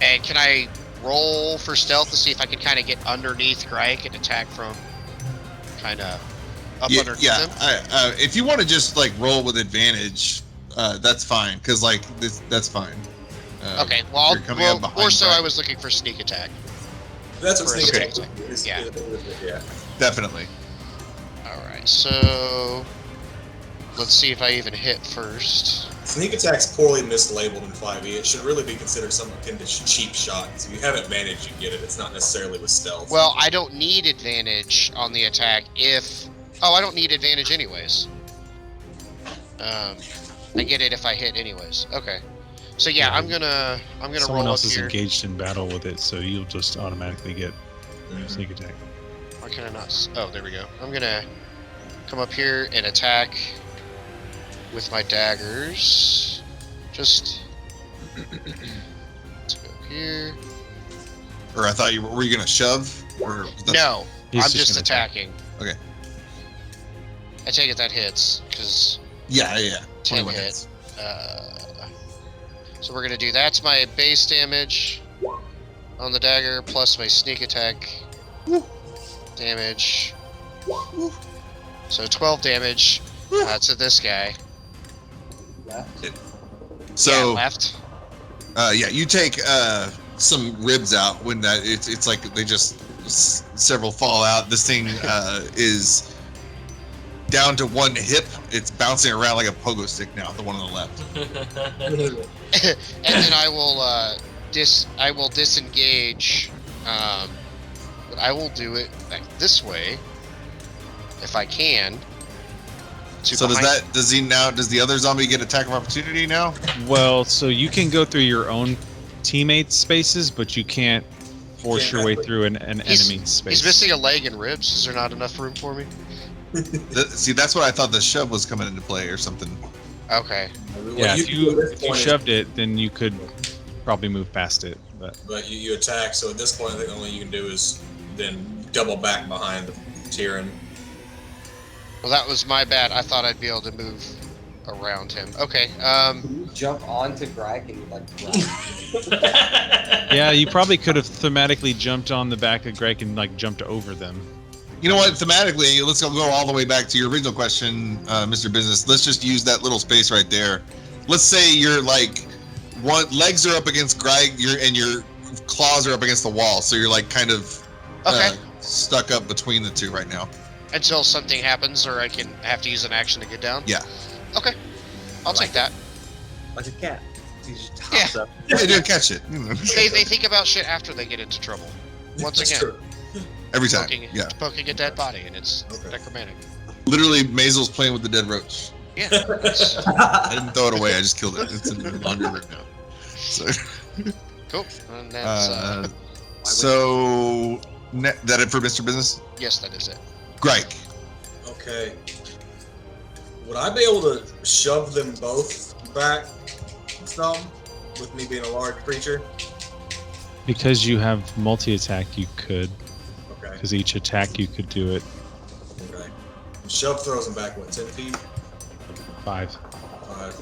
And can I roll for stealth to see if I can kind of get underneath Greg and attack from kind of up underneath him? If you want to just like roll with advantage, that's fine. Cause like that's fine. Okay. Well, you're coming up behind more so Greg. I was looking for sneak attack. That's what For a sneak sneak attack is. Yeah. Yeah. Definitely. All right. So let's see if I even hit first. Sneak attack's poorly mislabeled in 5e. It should really be considered somewhat akin to cheap shot. So if you have advantage, you get it. It's not necessarily with stealth. Well, I don't need advantage on the attack if. Oh, I don't need advantage anyways. I get it if I hit anyways. Okay. So yeah, I'm gonna Someone roll else up is here. engaged in battle with it, so you'll just automatically get sneak attack. Why can I not? Oh, there we go. I'm gonna come up here and attack with my daggers. Just let's go here. Or I thought were you gonna shove? Or No, He's I'm just just gonna attacking. Okay. I take it that hits because Yeah. 10 21 hit. hits. So we're gonna do that's my base damage on the dagger plus my sneak attack damage. So 12 damage. To this guy. Left. So Yeah, left. you take some ribs out when that it's like they just several fall out. This thing is down to one hip. It's bouncing around like a pogo stick now. The one on the left. And then I will disengage. But I will do it like this way, if I can. So does the other zombie get attack of opportunity now? Well, so you can go through your own teammates' spaces, but you can't force your way through an enemy's space. He's missing a leg and ribs. Is there not enough room for me? See, that's what I thought the shove was coming into play or something. Okay. Yeah, if you shoved it, then you could probably move past it. But you attack, so at this point, I think the only you can do is then double back behind the Tyrann. Well, that was my bad. I thought I'd be able to move around him. Okay. Can you jump onto Greg and like? Yeah, you probably could have thematically jumped on the back of Greg and like jumped over them. You know what? Thematically, let's go all the way back to your original question, Mr. Business. Let's just use that little space right there. Let's say you're like, legs are up against Greg, and your claws are up against the wall, so you're like kind of stuck up between the two right now. Until something happens, or I can have to use an action to get down. Yeah. Okay. I'll take that. Like a cat. He just hops up. They do catch it. They think about shit after they get into trouble. Once That's again. true. Every time. Poking a dead body, and it's necromantic. Literally, Mazel's playing with the dead roach. Yeah. I didn't throw it away. I just killed it. It's in the laundry room now. So. Cool. And that's, that it for Mr. Business? yes, that is it. Greg. Okay. Would I be able to shove them both back some with me being a large creature? Because you have multi-attack, you could. Okay. Because each attack, you could do it. Okay. Shove throws them back, what, 10 feet? 5. 5.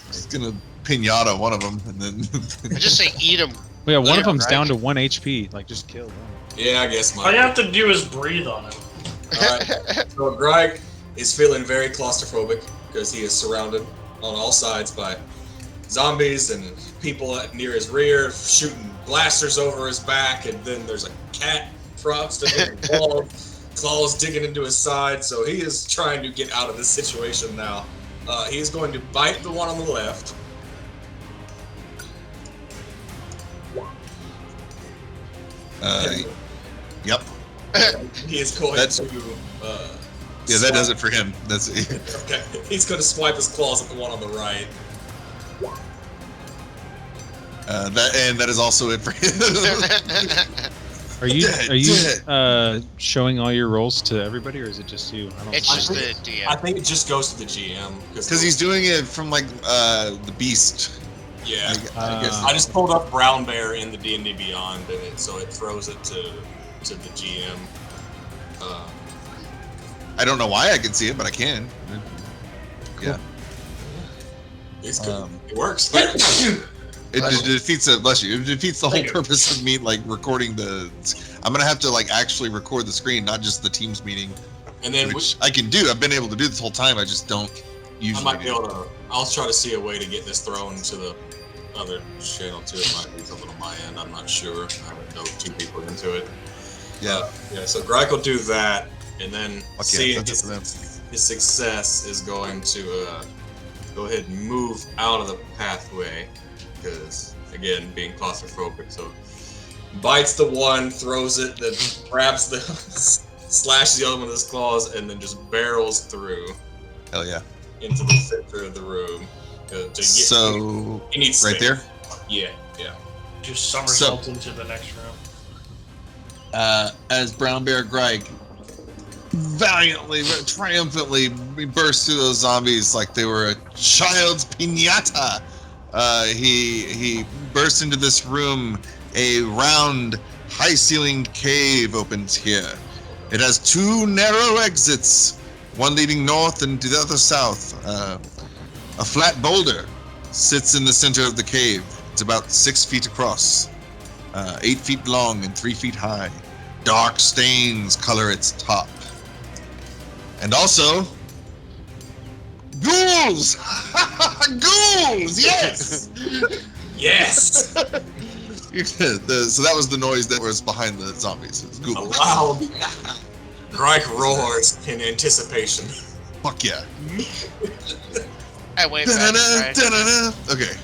Just gonna pinata one of them, and then. I just say eat them. Well, yeah, one of them's right? down to 1 HP. Like, just kill one. Yeah, I guess All you have to do is breathe on him. Alright. So Greg is feeling very claustrophobic because he is surrounded on all sides by zombies and people near his rear shooting blasters over his back, and then there's a cat propped in his wall, claws digging into his side, so he is trying to get out of this situation now. He is going to bite the one on the left. Yep. He is going That's- to. Yeah, that does it for him. That's it. Okay. He's going to swipe his claws at the one on the right. That is also it for him. Are you Dead. showing all your rolls to everybody, or is it just you? I don't It's see just it. the DM. I think it just goes to the GM Because he's doing it from like the beast. Yeah. I guess. I just pulled up Brown Bear in the D&D Beyond, and so it throws it to the GM. I don't know why I can see it, but I can. Yeah. It's good. It works. It defeats it. Bless you. It defeats the whole Thank you. purpose of me like recording the. I'm gonna have to like actually record the screen, not just the Teams meeting, And then which I can do. I've been able to do this whole time. I just don't I usually. might be do. able to. I'll try to see a way to get this thrown to the other channel too. It might be something on my end. I'm not sure. I haven't dove 2 people into it. Yeah. Yeah. So Greg will do that, and then seeing that's up to them. his success is going to go ahead and move out of the pathway because again being claustrophobic. So bites the one, throws it, then grabs the slashes the other one with his claws, and then just barrels through Hell yeah. into the center of the room. To get, So he needs right space. there. Yeah, yeah. Just somersault into the next room. As Brown Bear Greg valiantly, triumphantly bursts through those zombies like they were a child's piñata. He bursts into this room. A round, high-ceilinged cave opens here. It has 2 narrow exits, one leading north and to the other south. A flat boulder sits in the center of the cave. It's about 6 feet across, 8 feet long and 3 feet high. Dark stains color its top. And also, ghouls! Ghouls! Yes! Yes! So that was the noise that was behind the zombies. It's A ghouls. loud Grike roars in anticipation. Fuck yeah. I wave Da-na-na, back. da-na-na. Okay,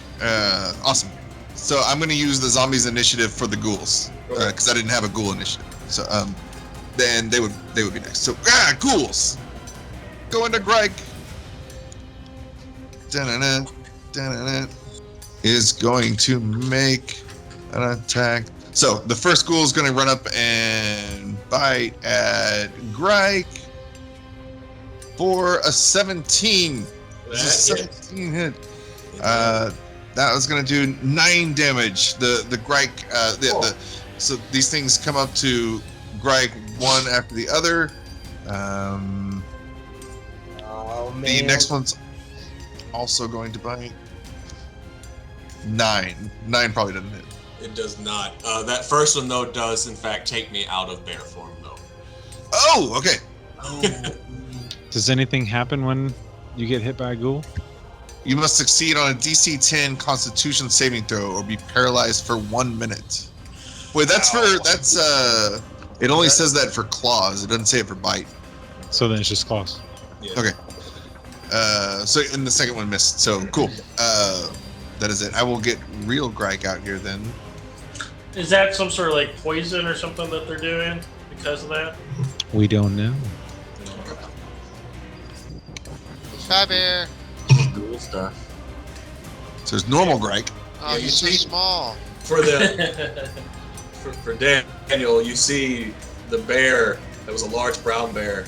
awesome. So I'm gonna use the zombies initiative for the ghouls because I didn't have a ghoul initiative. So then they would be next. So ghouls, go into Greg. Da-na-na, da-na-na, is going to make an attack. So the first ghoul is gonna run up and bite at Greg for a 17. This is a 17 hit. That was gonna do 9 damage. The Greg, so these things come up to Greg one after the other. Oh man. The next one's also going to bite. 9. 9 probably doesn't hit. It does not. That first one, though, does in fact take me out of bear form, though. Oh, okay. Does anything happen when you get hit by a ghoul? You must succeed on a DC 10 Constitution saving throw or be paralyzed for 1 minute. Wait, that's it only says that for claws. It doesn't say it for bite. So then it's just claws. Yeah. Okay. So and the second one missed. So cool. That is it. I will get real Greg out here then. Is that some sort of like poison or something that they're doing because of that? We don't know. Hi, bear. Cool stuff. So there's normal Greg. Oh, Yeah, you're you so see- small. For the for Daniel, you see the bear that was a large brown bear.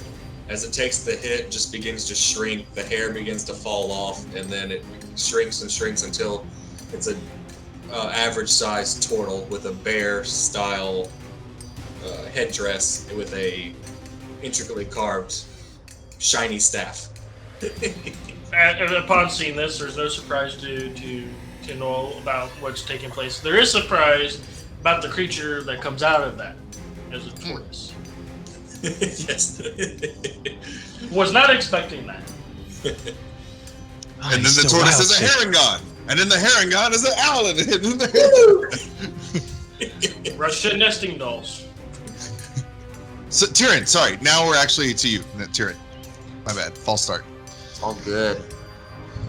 As it takes the hit, just begins to shrink. The hair begins to fall off, and then it shrinks and shrinks until it's a average-sized turtle with a bear-style headdress with a intricately carved, shiny staff. And upon seeing this, there's no surprise to Null about what's taking place. There is surprise about the creature that comes out of that as a tortoise. Yes. Was not expecting that. And then the tortoise is a Herringon. And then the Herringon is an owl. Russian nesting dolls. So Tyrion, sorry. Now we're actually to you, Tyrion. My bad. False start. All good.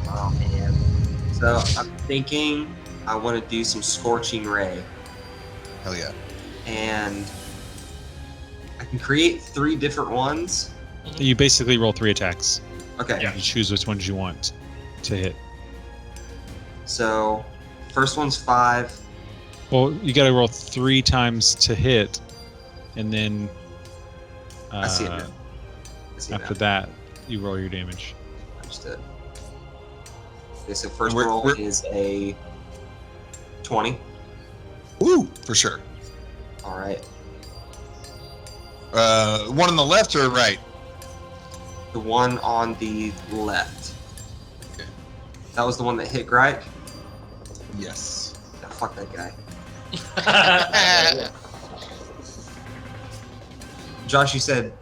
Oh man. So I'm thinking I want to do some Scorching Ray, Hell yeah. and I can create 3 different ones. You basically roll 3 attacks. Okay. Yeah. You choose which ones you want to hit. So first one's 5. Well, you got to roll 3 times to hit, and then I see it now. I see it after now. that, you roll your damage. Understood. Okay, so first We're- roll we're- is a 20. Woo, for sure. All right. One on the left or right? The one on the left. Okay. That was the one that hit Grike? Yes. Oh, fuck that guy. Josh, you said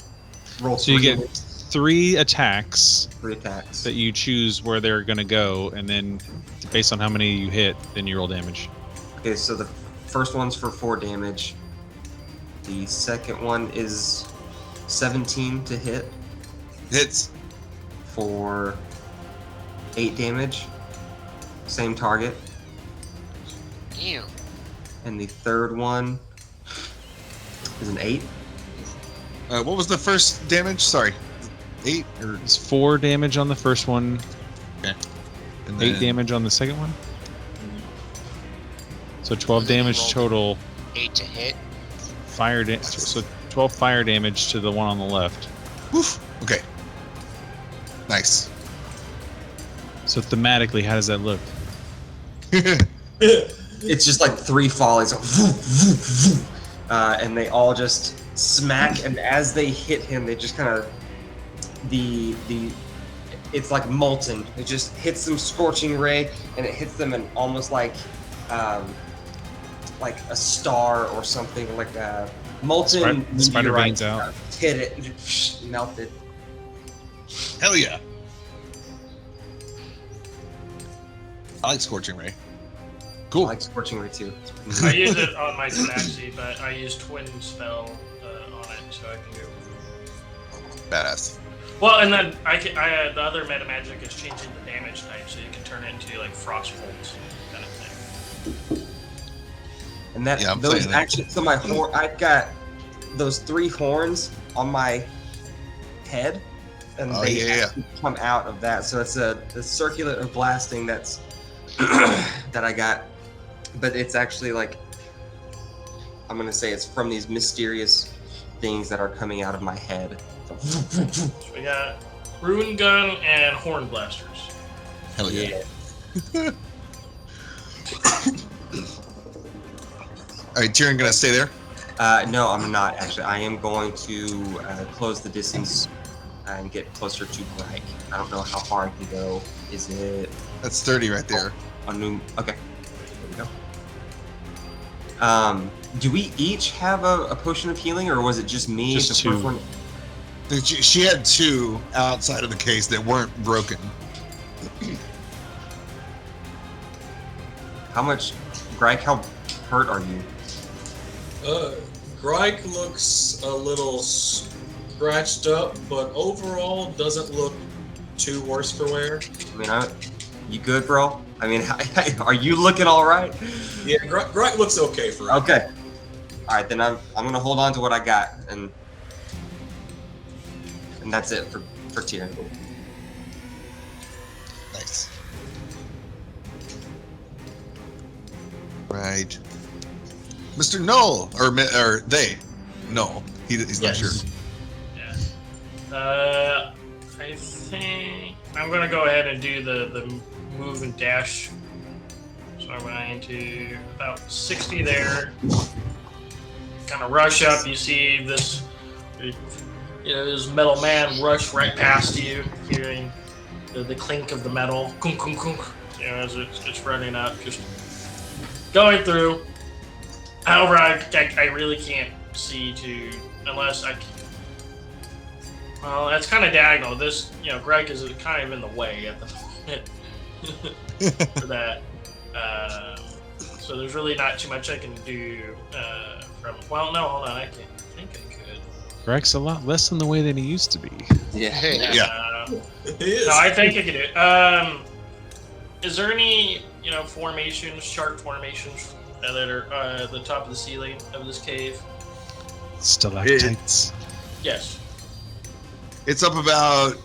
roll So you 3 get 3 attacks 3 attacks. that you choose where they're going to go, and then based on how many you hit, then you roll damage. Okay, so the first one's for 4 damage. The second one is 17 to hit Hits. for 8 damage. Same target. Damn. And the third one is an 8. What was the first damage? Sorry. 8 or It's 4 damage on the first one, and 8 damage on the second one. So 12 damage total. 8 to hit. So 12 fire damage to the one on the left. Woof. Okay. Nice. So thematically, how does that look? It's just like 3 volleys, and they all just smack. And as they hit him, they just kind of it's like molten. It just hits them Scorching Ray, and it hits them in almost like a star or something, like a molten Spider meteorite veins out. hit it and melted. Hell yeah. I like Scorching Ray. Cool. I like Scorching Ray too. I use it on my Tabaxi, but I use Twin Spell on it, so I can go. Badass. Well, and then the other meta magic is changing the damage type, so you can turn it into like Frost Bolts kind of thing. And that Yeah, I'm those playing that. actually, so my horn, I've got those 3 horns on my head, and Oh, they yeah. actually come out of that. So it's a circular of blasting that's that I got, but it's actually like, I'm gonna say it's from these mysterious things that are coming out of my head. So we got Ruin Gun and Horn Blasters. Hell yeah. All right, Tyrion gonna stay there? No, I'm not actually. I am going to close the distance and get closer to Greg. I don't know how far I can go. Is it That's 30 right there. a new? Okay, there we go. Do we each have a potion of healing, or was it just me? Just the two. first one? She had 2 outside of the case that weren't broken. How much, Greg? How hurt are you? Greg looks a little scratched up, but overall doesn't look too worse for wear. I mean, you good, bro? I mean, are you looking all right? Yeah, Greg looks okay for it. Okay. All right, then I'm gonna hold on to what I got, and that's it for Tyrion. Nice. Right. Mr. Null, or they. Null. He's not sure. Yeah. I think I'm gonna go ahead and do the move and dash. So I'm going to about 60 there. Kind of rush up. You see this, this metal man rush right past you, hearing the clink of the metal, kunk kunk kunk. As it's running up, just going through. However, I really can't see unless I. Well, that's kind of diagonal. This, Greg is kind of in the way at the moment for that. So there's really not too much I can do from. Well, no, hold on. I think I could. Greg's a lot less in the way than he used to be. Yeah. It is. No, I think I can do it. Is there any, formations, sharp formations that are at the top of the ceiling of this cave? Stalactites. Yes. It's up about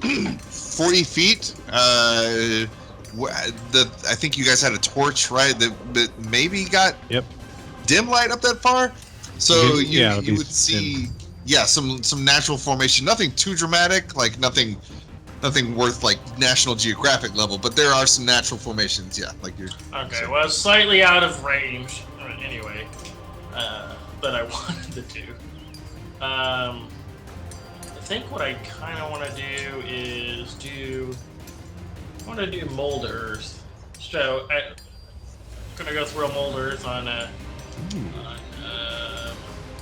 40 feet. I think you guys had a torch, right? That maybe got dim light up that far. So you would see, some natural formation. Nothing too dramatic, like nothing worth like National Geographic level. But there are some natural formations. Yeah, like you're. Okay. Well, slightly out of range. Anyway, that I wanted to do. I think what I kind of want to do is I want to do mold earth. So I'm gonna go through a mold earth on I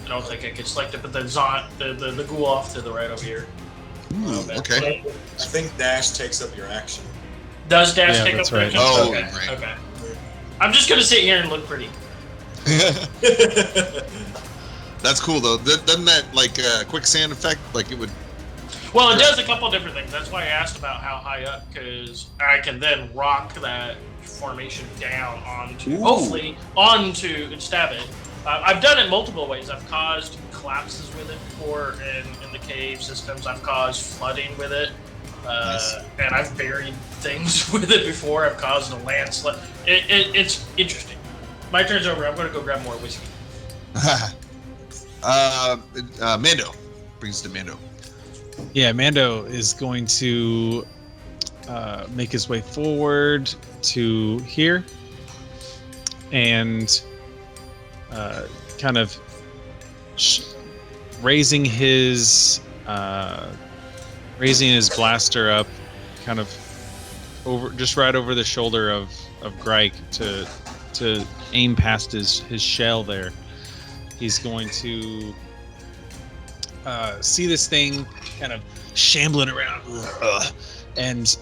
don't think I could select it, but the ghoul off to the right over here. Okay. I think dash takes up your action. Does dash take that's up right. action? Oh, okay. right. Okay. I'm just gonna sit here and look pretty. That's cool though. Doesn't that like quicksand effect? Like it would. Well, it does a couple different things. That's why I asked about how high up, because I can then rock that formation down hopefully and stab it. I've done it multiple ways. I've caused collapses with it before in the cave systems. I've caused flooding with it. Nice. And I've buried things with it before. I've caused a landslide. It's interesting. My turn's over. I'm going to go grab more whiskey. Mando brings to Mando. Yeah, Mando is going to make his way forward to here and kind of raising his blaster up, kind of just right over the shoulder of Greg to aim past his shell there. He's going to see this thing kind of shambling around, and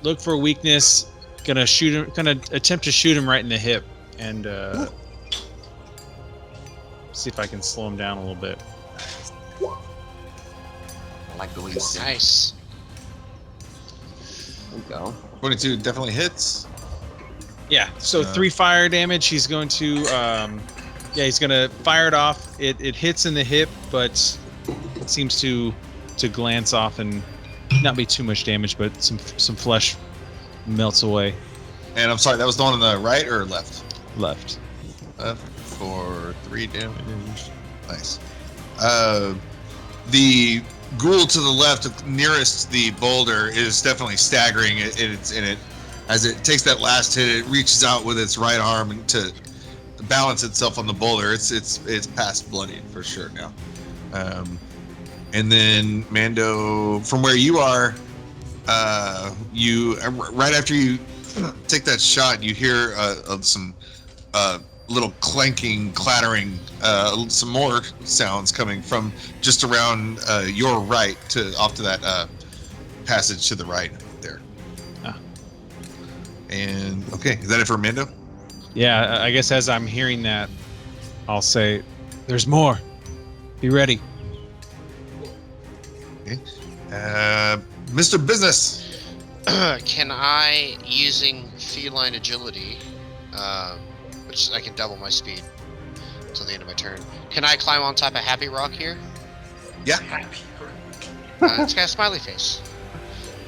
look for a weakness. Gonna shoot him. Gonna attempt to shoot him right in the hip, and see if I can slow him down a little bit. I like the way you say. Nice. There we go. 22 definitely hits. Yeah. So 3 fire damage. He's going to. He's gonna fire it off. It hits in the hip, but it seems to glance off and not be too much damage, but some flesh melts away. And I'm sorry, that was the one on the right or left? Left. Left for 3 damage. Nice. The ghoul to the left, nearest the boulder, is definitely staggering. It's in it. As it takes that last hit, it reaches out with its right arm to balance itself on the boulder. It's past bloodied for sure now. And then Mando, from where you are, you right after you take that shot, you hear some little clanking, clattering, some more sounds coming from just around your right off to that passage to the right there. And okay, is that it for Mando? Yeah, I guess as I'm hearing that, I'll say, "There's more. Be ready." Okay. Mr. Business. Can I, using feline agility, which I can double my speed until the end of my turn, can I climb on top of Happy Rock here? Yeah. Happy. It's got a smiley face.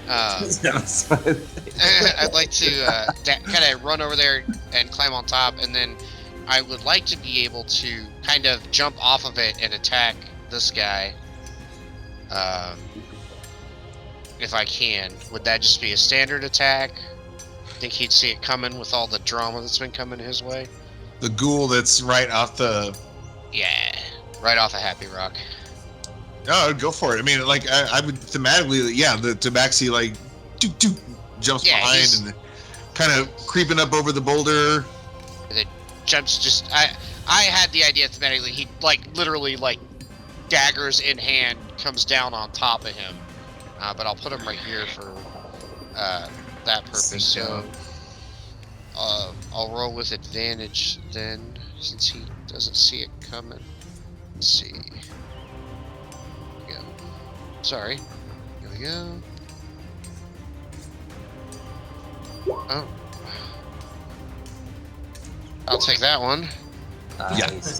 I'd like to kind of run over there and climb on top, and then I would like to be able to kind of jump off of it and attack this guy. If I can. Would that just be a standard attack? Think he'd see it coming with all the drama that's been coming his way? The ghoul that's right off the... Yeah, right off of Happy Rock. Oh, go for it. I mean, like, I would thematically, yeah, the Tabaxi, like, jumps behind and kind of creeping up over the boulder. And it jumps just... I had the idea thematically, he, like, literally, like, daggers in hand, comes down on top of him. But I'll put him right here for that purpose. So I'll roll with advantage then, since he doesn't see it coming. Let's see. Here we go. Sorry. Here we go. Oh. I'll take that one. Nice.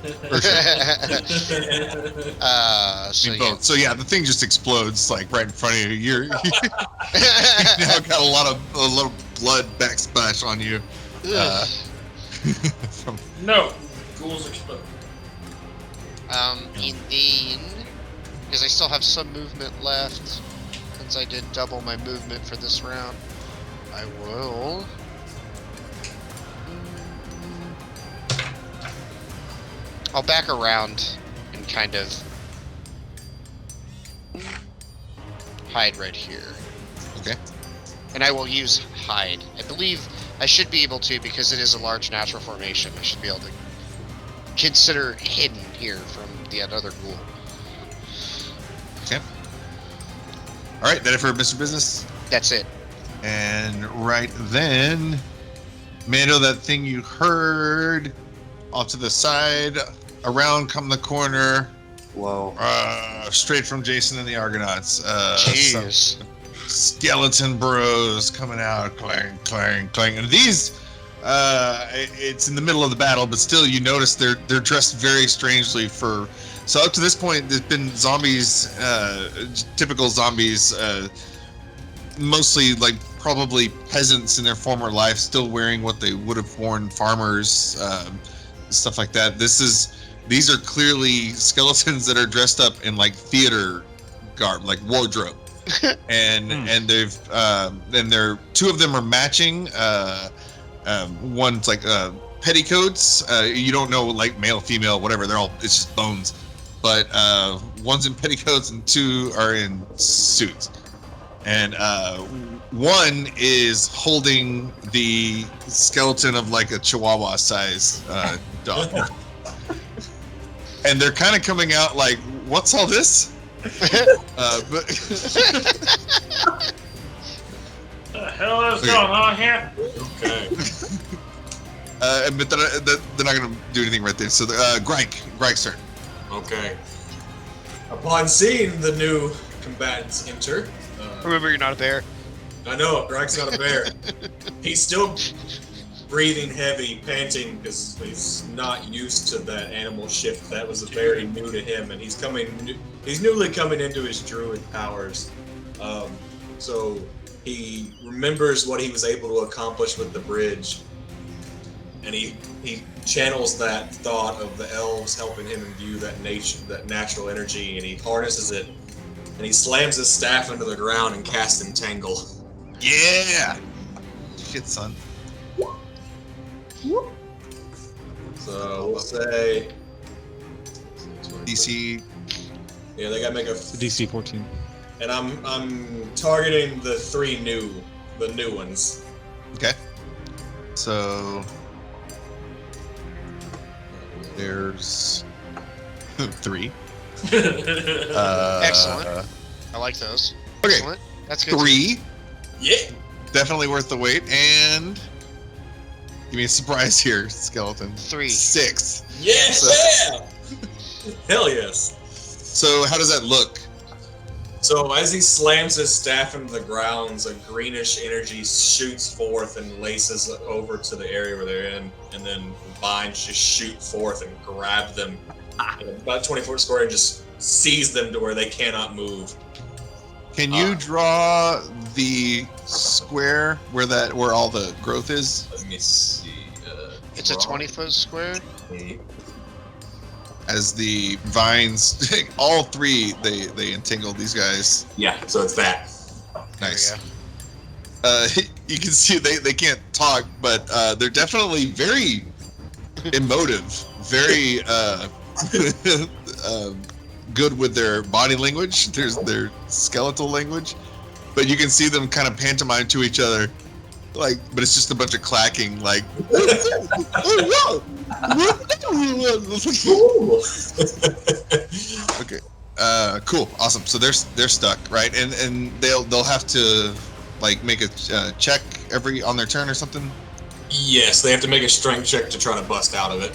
So yeah, the thing just explodes like right in front of you. You now got a lot of blood backsplash on you. No, ghouls explode. And then, because I still have some movement left, since I did double my movement for this round, I will. I'll back around and kind of hide right here. Okay. And I will use hide. I believe I should be able to, because it is a large natural formation. I should be able to consider hidden here from the other ghoul. Okay. All right, that it for Mr. Business? That's it. And right then, Mando, that thing you heard off to the side, around come the corner. Whoa. Straight from Jason and the Argonauts. Jeez. Skeleton bros coming out, clang, clang, clang. And these, it's in the middle of the battle, but still you notice they're dressed very strangely for... So up to this point, there's been zombies, typical zombies, mostly like probably peasants in their former life, still wearing what they would have worn, farmers, stuff like that. These are clearly skeletons that are dressed up in like theater garb, like wardrobe, and they've and they're two of them are matching. One's like petticoats. You don't know, like male, female, whatever. It's just bones. But one's in petticoats and two are in suits. And one is holding the skeleton of like a Chihuahua size dog. And they're kind of coming out like what's all this? But The hell is Okay. going on here? Okay. but they're not gonna do anything right there. So Greg's turn. Okay. Upon seeing the new combatants enter, Remember, you're not a bear. I know Greg's not a bear. He's still breathing heavy, panting because he's not used to that animal shift. That was very new to him, and he's newly coming into his druid powers. So he remembers what he was able to accomplish with the bridge, and he channels that thought of the elves helping him imbue that natural energy, and he harnesses it, and he slams his staff into the ground and casts Entangle. Yeah. Shit, son. So we'll say DC. Yeah, they gotta make a. DC 14. And I'm targeting the new ones. Okay. So there's 3. Excellent. I like those. Okay. Excellent. That's good. 3. Yeah. Definitely worth the wait. And give me a surprise here, skeleton. 3. 6. Yeah. Hell yes. So how does that look? So as he slams his staff into the ground, a greenish energy shoots forth and laces over to the area where they're in, and then vines just shoot forth and grab them in about 24 square and just seize them to where they cannot move. Can you draw the square where all the growth is? Let me see. It's a 20-foot square. As the vines, all 3, they entangle these guys. Yeah, so it's that. Nice. There You can see they can't talk, but they're definitely very emotive, very good with their body language. There's their skeletal language, but you can see them kind of pantomime to each other, but it's just a bunch of clacking, like. Okay. Cool. Awesome. So they're stuck, right? And they'll have to make a check on their turn or something. Yes, they have to make a strength check to try to bust out of it.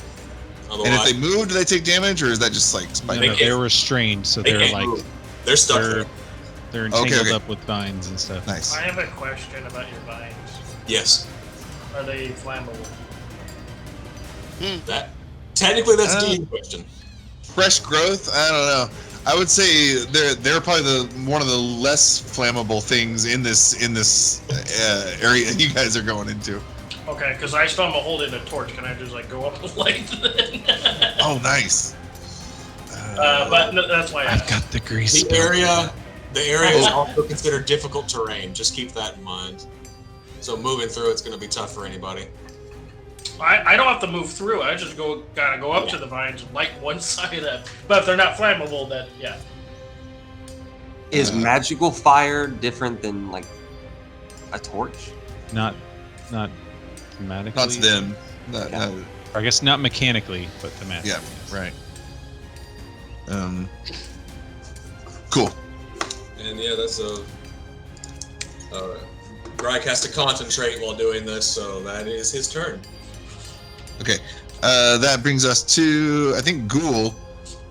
Otherwise, And if they move, do they take damage, or is that just No, they're restrained, so they they're can't move. They're stuck. they're entangled Okay. up with vines and stuff. Nice. I have a question about your vines. Yes. Are they flammable? That technically that's a Uh, game question. Fresh growth? I don't know. I would say they're probably one of the less flammable things in this area you guys are going into. Okay, because I still am holding a torch. Can I just go up the light? Oh, nice. But no, that's why I've got the grease. The area is also considered difficult terrain. Just keep that in mind. So moving through it's going to be tough for anybody. I don't have to move through. I just gotta go up to the vines and light one side of that. But if they're not flammable, then yeah. Is magical fire different than a torch? Not thematically. Not to them. Yeah. Or I guess not mechanically, but thematically. Yeah, right. Cool. And yeah, that's a. Greg has to concentrate while doing this, so that is his turn. Okay. That brings us to, I think, Ghoul.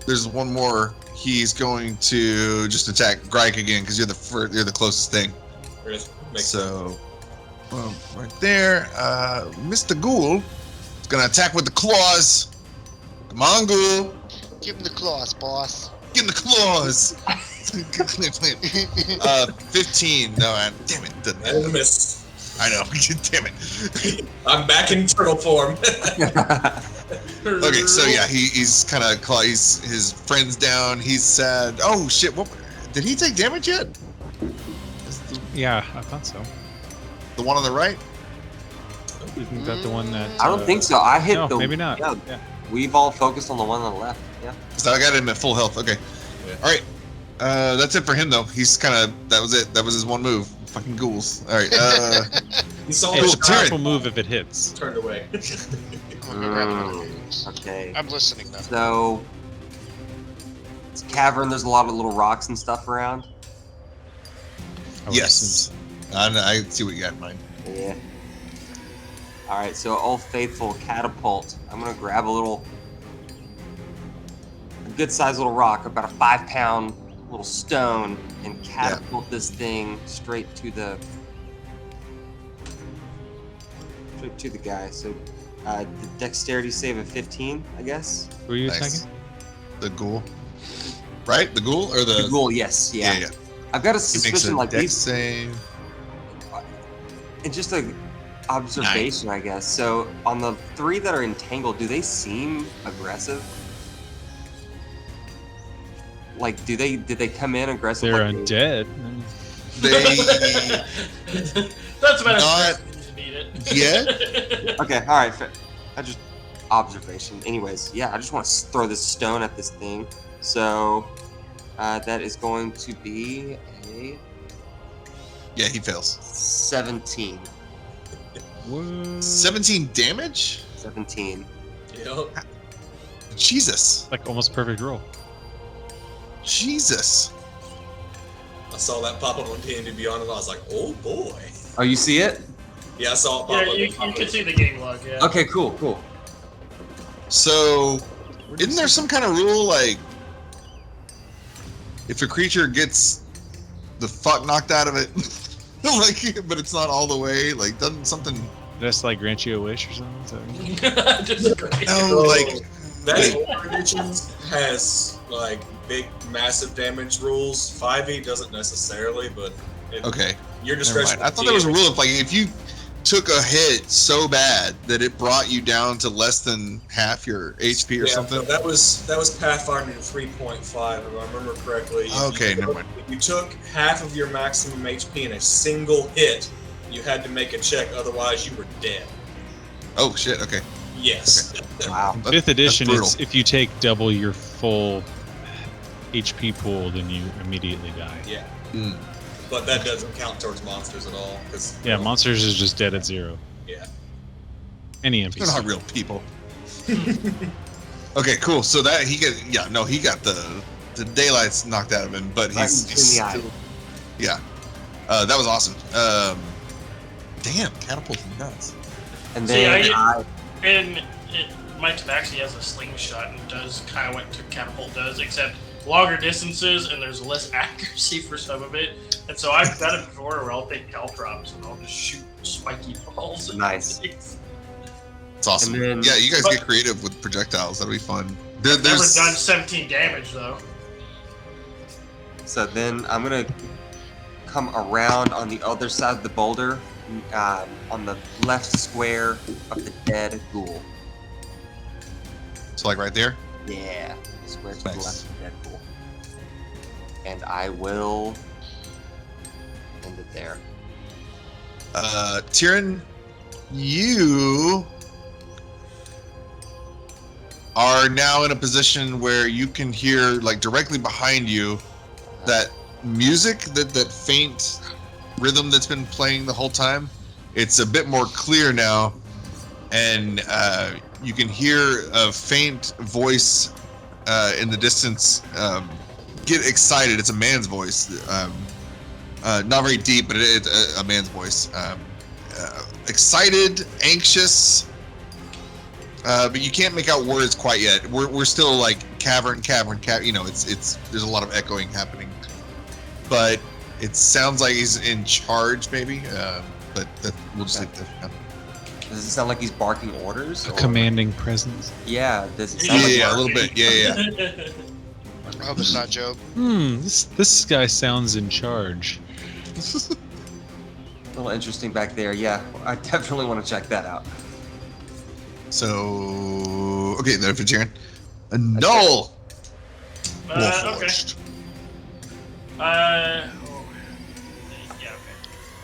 There's one more. He's going to just attack Greg again because you're the closest thing. So, right there, Mr. Ghoul is gonna attack with the claws. Come on, Ghoul. Give him the claws, boss. Give him the claws. 15. No, damn it. That is a miss. I know. Damn it. I'm back in turtle form. Okay, so yeah, he's kind of his friend's down. He's sad. Oh shit! What? Did he take damage yet? Yeah, I thought so. The one on the right? Isn't that the one that? I don't think so. I hit No, the. maybe not. Yeah, Yeah. we've all focused on the one on the left. Yeah. So I got him at full health. Okay. Yeah. All right. That's it for him though. He's that was it. That was his one move. Fucking ghouls. All right. He saw It's the a powerful move if it hits. turned away. I'm gonna grab another news. Okay. I'm listening though. So It's a cavern. There's a lot of little rocks and stuff around. I would Yes. I see what you got in mind. Yeah. All right, so Old Faithful catapult. I'm gonna grab a good sized little rock, about a 5-pound little stone, and catapult this thing straight to the guy. So, the dexterity save of 15, I guess. Who are you Nice. attacking? The ghoul, right? The ghoul or The ghoul, yes, yeah. Yeah. I've got a He makes suspicion a like dex these, save. and just a observation, I guess. So on the 3 that are entangled, do they seem aggressive? Like, did they come in aggressive? They're like undead. They That's about Not as as you need it. yet. Okay, all right. Fair. I just observation. Anyways, yeah, I just want to throw this stone at this thing. So that is going to be a Yeah, he fails. 17. 17 damage? 17. Yep. Jesus. Like almost perfect roll. Jesus. I saw that pop up on D&D Beyond, and I was like, oh boy. Oh, you see it? Yeah, I saw it pop Yeah, up. you can see the game log. Yeah. Okay, cool. So, isn't there some kind of rule like if a creature gets the fuck knocked out of it, like, but it's not all the way, like, doesn't something? Just like grant you a wish or something. Just great. No, like, That Order Editions has like big, massive damage rules. 5e doesn't necessarily, but okay. your Never discretion. mind. I thought there was a rule of like if you took a hit so bad that it brought you down to less than half your HP or something. No, that was Pathfinder 3.5, if I remember correctly. Okay, never mind. If you took half of your maximum HP in a single hit, you had to make a check, otherwise you were dead. Oh shit. Okay. Yes. Wow. That- 5th edition that's is if you take double your full HP pool, then you immediately die. Yeah. Mm. But that doesn't count towards monsters at all, because Yeah, monsters is just dead at 0. Yeah. Any They're NPC. not real people. Okay, cool. So that he got the daylights knocked out of him, but Right he's between the eye. still, yeah. That was awesome. Damn, catapult nuts. And See, then And my tabaxi has a slingshot and does kind of what catapult does, except longer distances and there's less accuracy for some of it. And so I've done it before where I'll take caltrops and I'll just shoot spiky balls. Nice. It's awesome. And then- Yeah, you guys But- get creative with projectiles. That'll be fun. Never There's done 17 damage though. So then I'm gonna come around on the other side of the boulder, on the left square of the dead ghoul. so like right there. Yeah, square to Nice. the left of the dead ghoul. And I will end it there. Tyrion, you are now in a position where you can hear, like, directly behind you, that music, that faint rhythm that's been playing the whole time. It's a bit more clear now, and you can hear a faint voice in the distance get excited. It's a man's voice, not very deep, but it's a man's voice. Excited, anxious, but you can't make out words quite yet. We're still like cavern. You know, it's there's a lot of echoing happening, but it sounds like he's in charge, maybe. But we'll just leave that for now. Does it sound like he's barking orders? A or- commanding presence. Yeah. Does it sound like Yeah, a little bit. Yeah. I hope it's not Jobe. This guy sounds in charge. a little interesting back there? Yeah, I definitely want to check that out. So okay, there for Tyrion. Null. Okay. Warforged. Yeah, okay.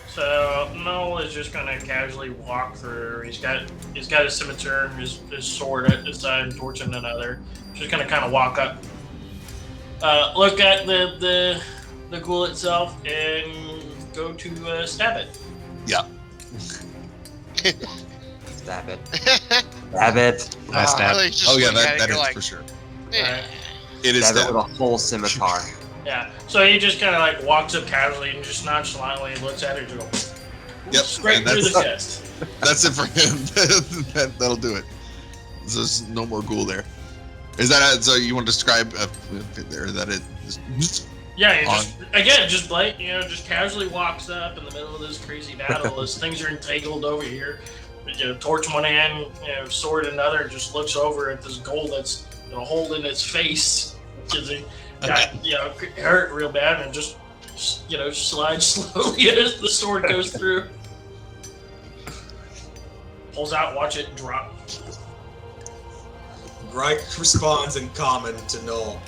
So Null is just gonna casually walk through. He's got his scimitar, his sword at his side, torch in another. Just gonna kind of walk up, look at the ghoul itself, and go to stab it. Yeah. Stab it. Stab it. I stab. Really just Oh yeah, look at that it, is you're like, for sure. "Eh." It is together that. with a whole scimitar. Yeah. So he just kind of like walks up casually and just nonchalantly looks at her and just goes, Yep. straight and through the that's- chest. That's it for him. That'll do it. So there's no more ghoul there. Is that so? You want to describe there that it? Yeah, he just just casually walks up in the middle of this crazy battle as things are entangled over here. Torch in one hand, sword in another, and just looks over at this ghoul that's holding its face because he got hurt real bad, and just slides slowly as the sword goes through. Pulls out, watch it drop. Grike responds in common to Null.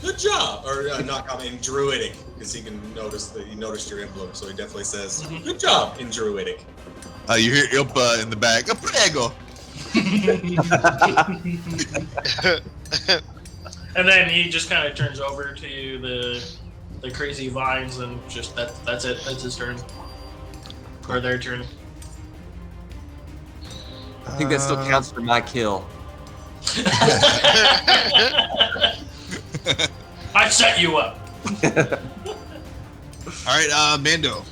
Good job, or not common, in druidic, because he can notice that he noticed your emblem, so he definitely says, "Good job" in druidic. You hear Ilpa in the back. Prego. And then he just kind of turns over to the crazy vines, and just that's it. That's his turn, or their turn. I think that still counts for my kill. I set you up. All right, Mando.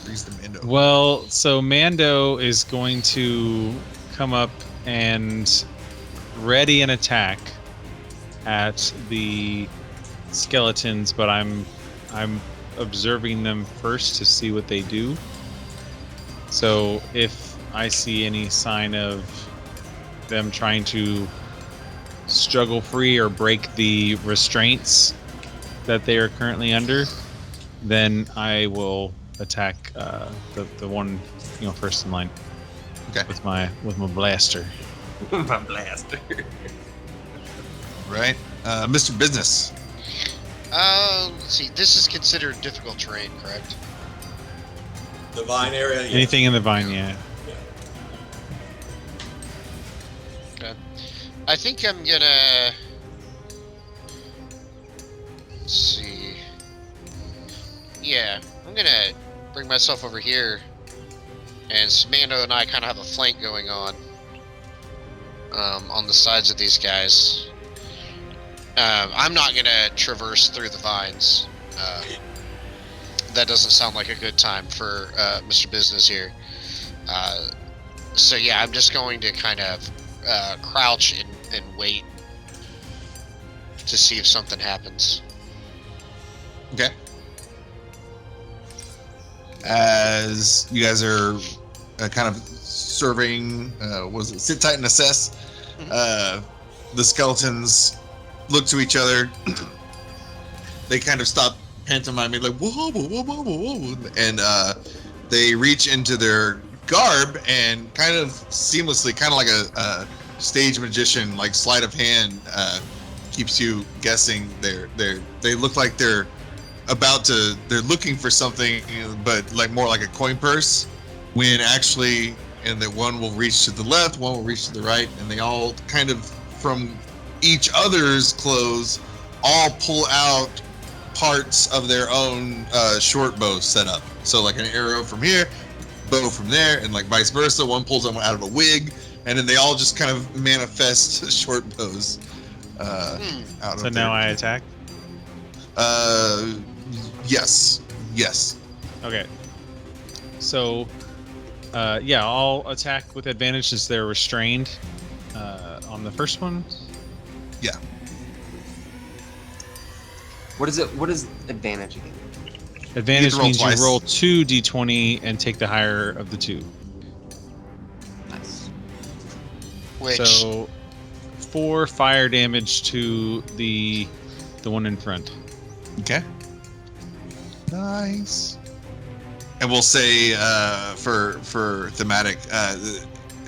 Brings the Mando. Well, so Mando is going to come up and ready an attack at the skeletons, but I'm observing them first to see what they do. So if I see any sign of them trying to struggle free or break the restraints that they are currently under, then I will attack the one first in line. Okay. With my blaster. My blaster. Right, Mr. Business. Let's see. This is considered difficult terrain, correct? The vine area. Yeah. Anything in the vine, yeah. Okay. I think I'm gonna. Let's see. Yeah, I'm gonna bring myself over here, and Mando and I kind of have a flank going on the sides of these guys. I'm not gonna traverse through the vines. That doesn't sound like a good time for Mr. Business here. So yeah, I'm just going to kind of crouch and wait to see if something happens. Okay. As you guys are kind of serving, was it sit tight and assess? The skeletons look to each other. They kind of stop pantomiming, like whoa, whoa, whoa, whoa, whoa, and they reach into their garb and kind of seamlessly, kind of like a stage magician, like sleight of hand, keeps you guessing. They look like they're looking for something, but like more like a coin purse, when actually, and that one will reach to the left, one will reach to the right, and they all kind of from each other's clothes all pull out parts of their own short bow set up. So like an arrow from here, bow from there, and like vice versa. One pulls them out of a wig, and then they all just kind of manifest short bows out of So their- now I attack? Yes. Okay. So, yeah, I'll attack with advantage since they're restrained on the first one. Yeah. What is advantage again? Advantage roll means twice. you roll 2 d20 and take the higher of the two. Nice. Which So 4 fire damage to the one in front. Okay. Nice. And we'll say for thematic,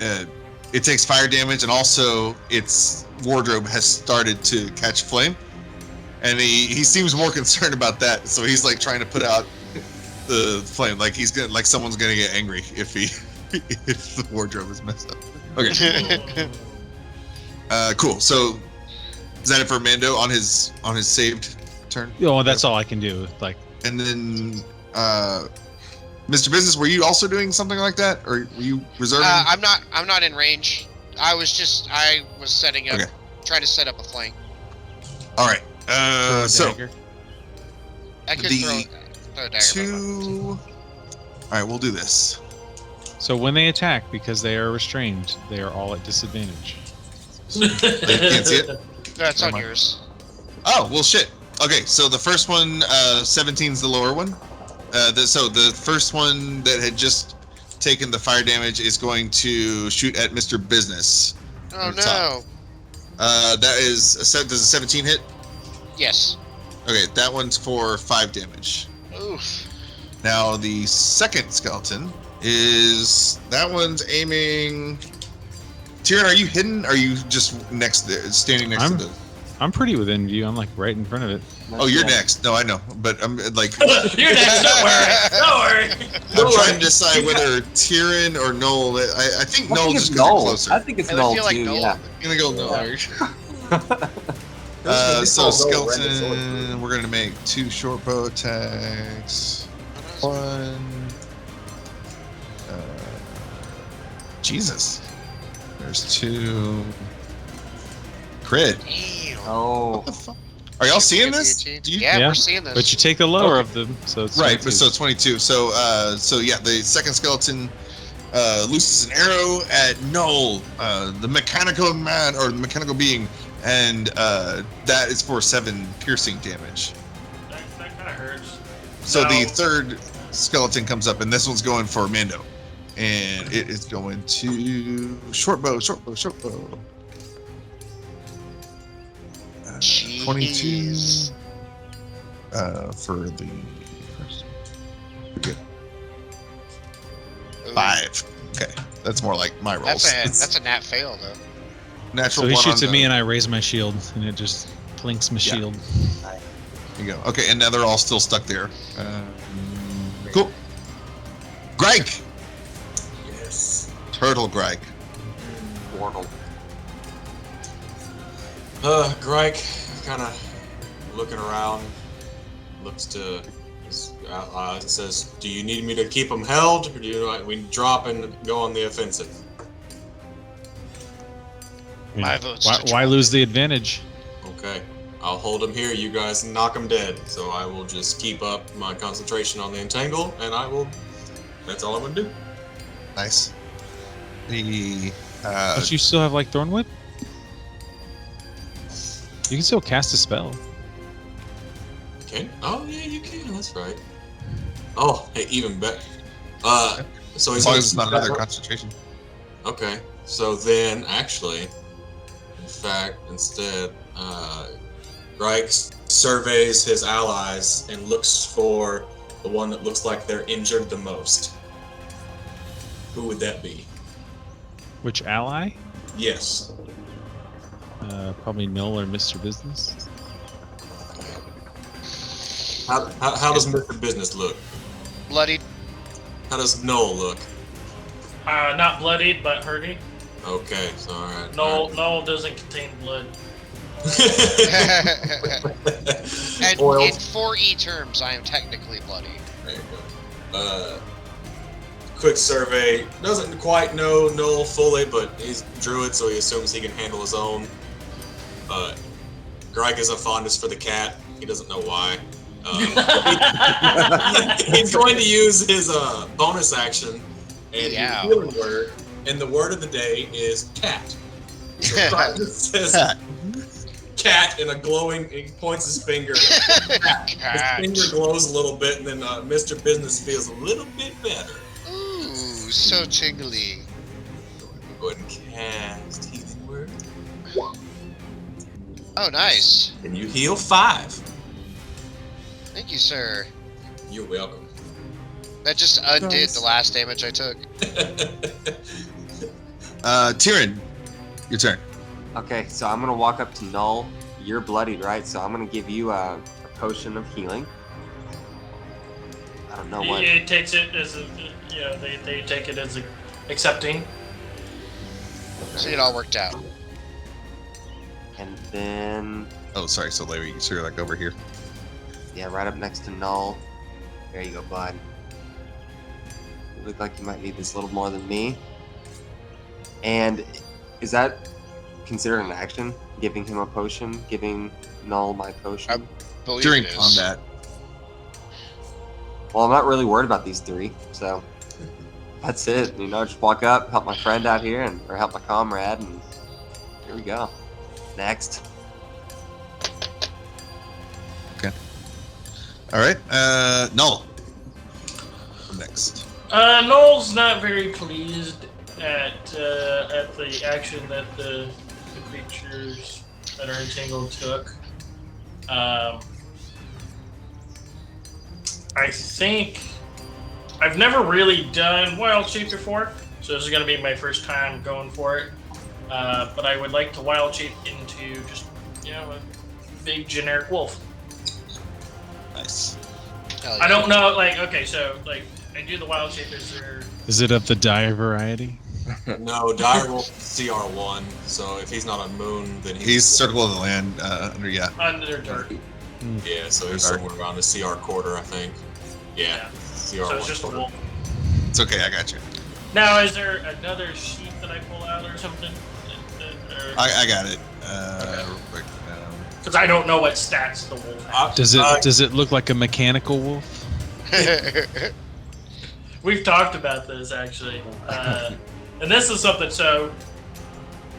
it takes fire damage, and also its wardrobe has started to catch flame, and he seems more concerned about that. So he's like trying to put out the flame, like someone's gonna get angry if the wardrobe is messed up. Okay. Cool. So is that it for Mando on his saved turn? Oh, that's all I can do. Like, And then, Mr. Business, were you also doing something like that, or were you reserving? I'm not in range. I was setting up, Okay. trying to set up a flank. All right. Throw a So dagger. I could the throw a dagger. two. All right, we'll do this. So when they attack, because they are restrained, they are all at disadvantage. You can't see it. That's on Never mind. yours. Oh well, shit. Okay, so the first one, 17's the lower one. So the first one that had just taken the fire damage is going to shoot at Mr. Business. Oh On the top. no. That is does a 17 hit? Yes. Okay, that one's for 5 damage. Oof. Now the second skeleton is that one's aiming. Tyrion, are you hidden? Or are you just standing next to the? I'm pretty within view. I'm like right in front of it. Oh, you're next. No, I know, but I'm like. You're next. Don't worry. Don't worry. I'm trying to decide whether Tyrion or Null. I think I Null think just it's because you're Null. closer. I think it's I Null feel like too. Null. Yeah. I'm gonna go Null. So skeleton, we're gonna make 2 short bow attacks. One. Jesus. There's 2. Crit. Damn. Oh. What the fuck? Are y'all seeing this? 18. Do you- Yeah, Yeah, we're seeing this. But you take the lower of them, so it's Right, 22. but so 22. So yeah, the second skeleton looses an arrow at Null, the mechanical man or the mechanical being, and that is for 7 piercing damage. That kind of hurts. So No. the third skeleton comes up, and this one's going for Mando, and it is going to short bow. 22 Jeez. for the first. Good. Ooh. 5. Okay, that's more like my rolls. That's a nat fail though. Natural So he one shoots on at me the- and I raise my shield, and it just plinks my Yeah. shield. There you go. Okay, and now they're all still stuck there. Cool. Greg! Yes. Turtle Greg. Portal. Greg, kind of looking around, looks to his allies and says, "Do you need me to keep them held, or do you like we drop and go on the offensive?" I mean, My vote's why, to why try. lose the advantage? Okay, I'll hold him here. You guys knock him dead. So I will just keep up my concentration on the entangle, and I will. That's all I'm gonna do. Nice. The But you still have like Thornwood? You can still cast a spell. Okay. Oh yeah, you can. That's right. Oh, hey, even better. So he's as long gonna as it's not keep that another up? concentration. Okay, so then actually, in fact, instead, Reich surveys his allies and looks for the one that looks like they're injured the most. Who would that be? Which ally? Yes. Probably Null or Mr. Business. How does Mr. Business look? Bloodied. How does Null look? Not bloodied, but hurting. Okay, so alright. Null doesn't contain blood. And Oiled. in 4E terms, I am technically bloody. There you go. Quick survey. Doesn't quite know Null fully, but he's druid, so he assumes he can handle his own. Greg has a fondness for the cat. He doesn't know why. He's going to use his bonus action and Yeah. his healing word, and the word of the day is cat. So Greg says cat in a glowing. He points his finger. Cat. His Cat. finger glows a little bit, and then Mr. Business feels a little bit better. Ooh, so tingly. Go ahead and cast healing word. Oh, nice. And you heal 5. Thank you, sir. You're welcome. That just undid Nice. the last damage I took. Tyrion, your turn. Okay, so I'm gonna walk up to Null. You're bloodied, right? So I'm gonna give you a potion of healing. I don't know what. He takes it as a, they take it as accepting. So it all worked out. And then, Oh, sorry. So Larry, so you're like over here. yeah, right up next to Null. There you go, bud. You look like you might need this a little more than me. And is that considered an action? Giving him a potion? Giving Null my potion? Believe During it is. combat. Well, I'm not really worried about these 3, so that's it. You know, just walk up, help my friend out here, or help my comrade, and here we go. Next. All right. Null. Next. Null's not very pleased at the action that the creatures that are entangled took. I think I've never really done wild shape before, so this is going to be my first time going for it. But I would like to wild shape into just a big generic wolf. Nice. I don't know, okay, so I do the wild shape. Is it of the dire variety? No, Dire Wolf CR1. So if he's not on Moon, then He's Circle of the Land. Underdark. Yeah, so he's somewhere around the CR quarter, I think. Yeah, CR1. So it's just a quarter. wolf. It's okay. I got you. Now, is there another sheet that I pull out or something? I got it. Real quick. Because I don't know what stats the wolf has. Does it look like a mechanical wolf? We've talked about this actually, and this is something. So,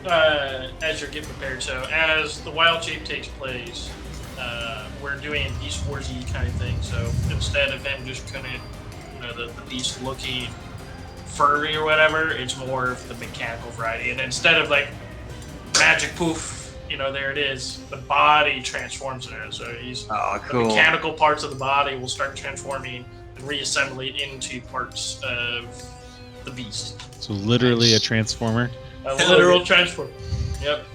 as you're getting prepared, so as the wild shape takes place, we're doing Beast Warsy kind of thing. So instead of him just kind of, the beast looking furry or whatever, it's more of the mechanical variety. And instead of magic poof, there it is. The body transforms in it. So the mechanical parts of the body will start transforming and reassembling into parts of the beast. So literally a transformer. A literal transform. Yep.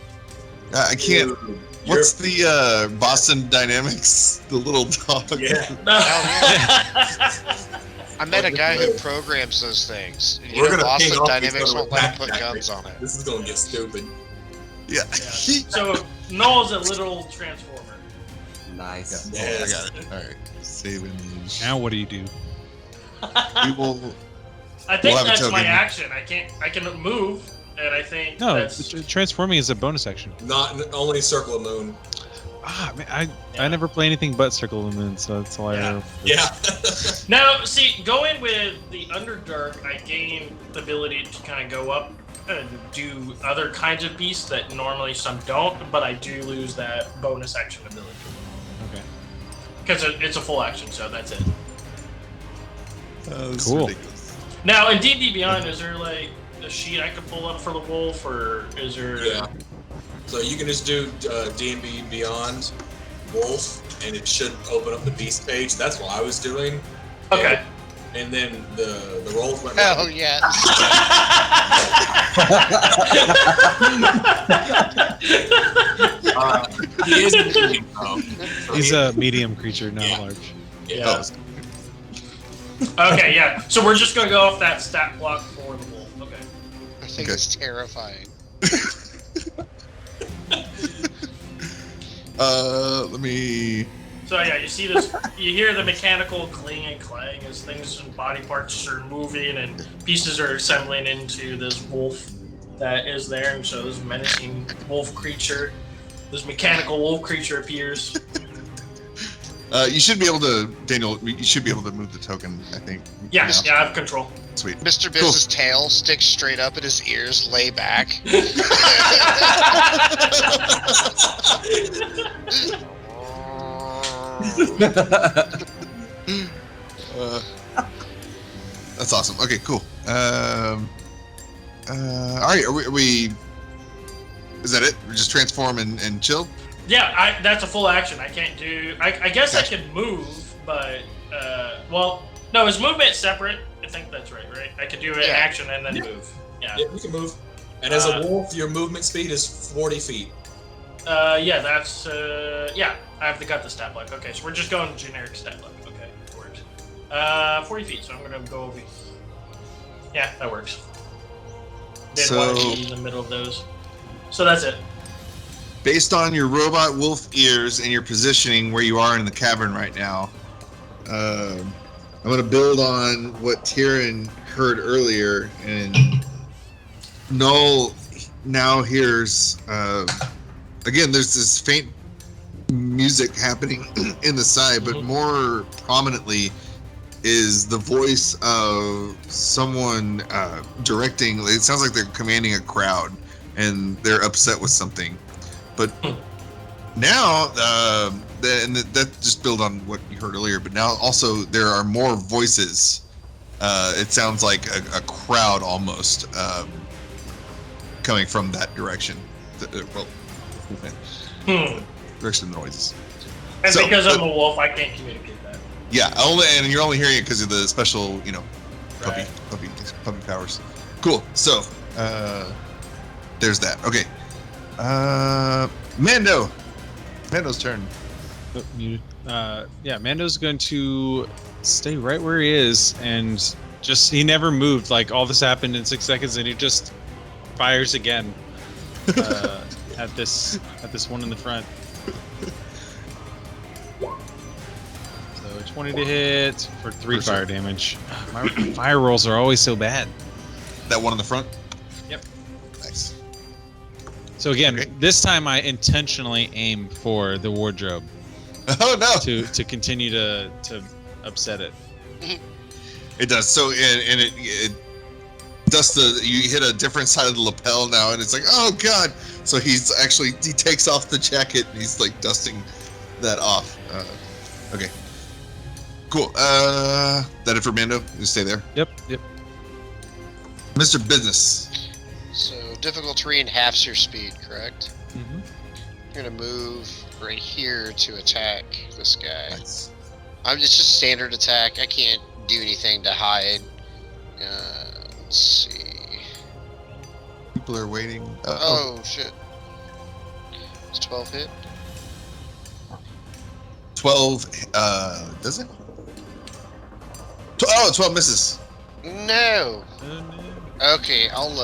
I can't. What's the Boston Dynamics? The little dog. Yeah. I met a guy who programs those things. We're gonna Boston ping off Dynamics these won't let him put backpack. guns on it. This is gonna get stupid. Yeah. So Null's a literal transformer. Nice. Yeah, I got it. All right. Save image. Now what do you do? We will. I think We'll have a that's my token. action. I can move, and I think No, that's transforming is a bonus action. Not only Circle of Moon. Man, I never play anything but Circle of the Moon, so that's all I know. Yeah. Now, see, going with the Underdark, I gain the ability to kind of go up and do other kinds of beasts that normally some don't, but I do lose that bonus action ability. Okay. Because it's a full action, so that's it. This is Cool. ridiculous. Now, in D&D Beyond, is there a sheet I could pull up for the wolf, or is there... Yeah. So you can just do D&D Beyond Wolf, and it should open up the Beast page. That's what I was doing. Okay. And then the rolls went. Hell yeah. He is a medium, though. So He's a medium creature, not Yeah. large. Yeah. Okay, yeah. So we're just gonna go off that stat block for the wolf. Okay. I think it's terrifying. Let me. So yeah, you see this. You hear the mechanical cling and clang as things and body parts are moving and pieces are assembling into this wolf that is there. And so this menacing wolf creature, this mechanical wolf creature appears. You should be able to, Daniel. You should be able to move the token. I think. Yeah, now. yeah, I have control. Sweet. Mr. Biz's tail sticks straight up and his ears lay back. That's awesome. Okay, cool. All right, are we? Is that it? We just transform and chill? Yeah, that's a full action. I can't do. I guess Gotcha. I can move, but well, no, is movement separate? I think that's right. Right? I could do an Yeah. action and then move. Yeah. Yeah, you can move. And as a wolf, your movement speed is 40 feet. Yeah, that's yeah. I've got the stat block. Okay, so we're just going generic stat block. Okay, works. 40 feet. So I'm gonna go over. Yeah, that works. Didn't want to be in the middle of those. So that's it. Based on your robot wolf ears and your positioning where you are in the cavern right now, I'm going to build on what Tyrion heard earlier, and Null now hears, again, there's this faint music happening in the side, but more prominently is the voice of someone directing. It sounds like they're commanding a crowd and they're upset with something. But now, and that just build on what you heard earlier, but now also there are more voices. It sounds like a crowd almost coming from that direction. Direction of the noises. And so, because I'm a wolf, I can't communicate that. Yeah, and you're only hearing it because of the special, puppy powers. Cool. So, there's that. Okay. Mando's turn. Oh, muted. Mando's going to stay right where he is, and he never moved. Like, all this happened in 6 seconds, and he just fires again at this one in the front. So 20 to hit for 3 fire damage. My fire rolls are always so bad. That one in the front? Yep. Nice. So again, This time I intentionally aim for the wardrobe. Oh no! To continue to upset it. It does. So and it does you hit a different side of the lapel now, and it's like, oh god! So he takes off the jacket and he's like dusting that off. Okay. Cool. That it for Mando? You stay there. Yep. Mr. Business. So difficult terrain halves your speed, correct? Mm-hmm. You're gonna move right here to attack this guy. Nice. It's just standard attack. I can't do anything to hide. Let's see. People are waiting. Oh shit. It's 12 hit. 12. Does it? 12 misses. No. Okay, I'll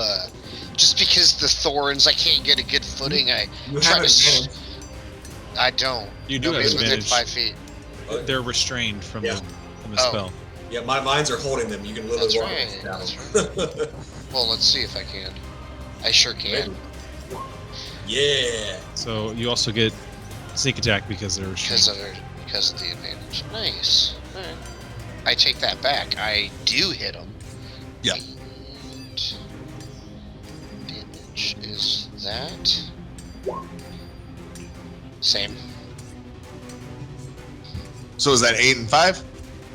just because the thorns, I can't get a good footing. I You try have to. advantage. I don't. You do Nobody's have within advantage. 5 feet. They're restrained from the Oh. spell. Yeah, my mines are holding them. You can literally walk That's down. right. Well, let's see if I can. I sure can. Yeah. So you also get sneak attack because they're restrained. Because of the advantage. Nice. Alright. I take that back. I do hit him. Yeah. And damage is that. Same. So is that 8 and 5?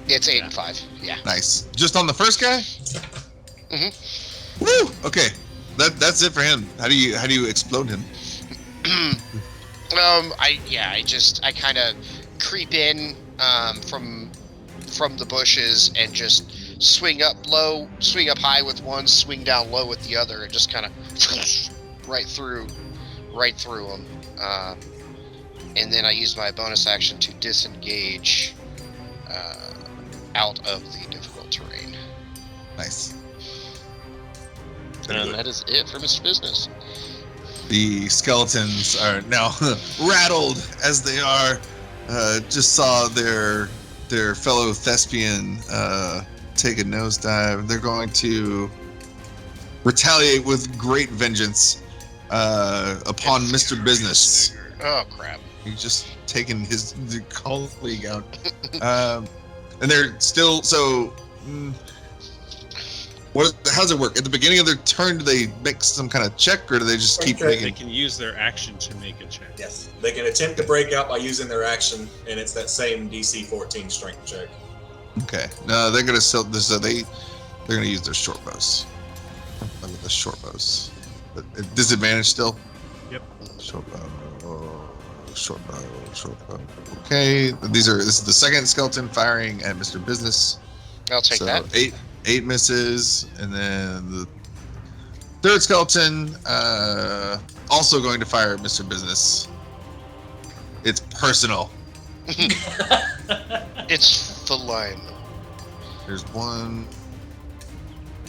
It's 8 and 5. Yeah. Nice. Just on the first guy? Mhm. Woo! Okay. That's it for him. How do you explode him? I kind of creep in from the bushes and just swing up high with one, swing down low with the other, and just kind of right through them. And then I use my bonus action to disengage out of the difficult terrain. Nice. And that is it for Mr. Business. The skeletons are now rattled as they are. Just saw their fellow thespian take a nosedive. They're going to retaliate with great vengeance upon Mr. Business. Oh crap! He's just taken his colleague out, and they're still so. How does it work? At the beginning of their turn, do they make some kind of check, or do they just keep Okay. They making? can use their action to make a check. Yes. They can attempt to break out by using their action, and it's that same DC 14 strength check. Okay, no, they're gonna sell this. They're gonna use their short bows. Look at the short bows. Disadvantage still. Yep. Short bow. Okay, this is the second skeleton firing at Mr. Business. I'll take that. 8 misses, and then the third skeleton also going to fire at Mr. Business. It's personal. It's the line. There's one.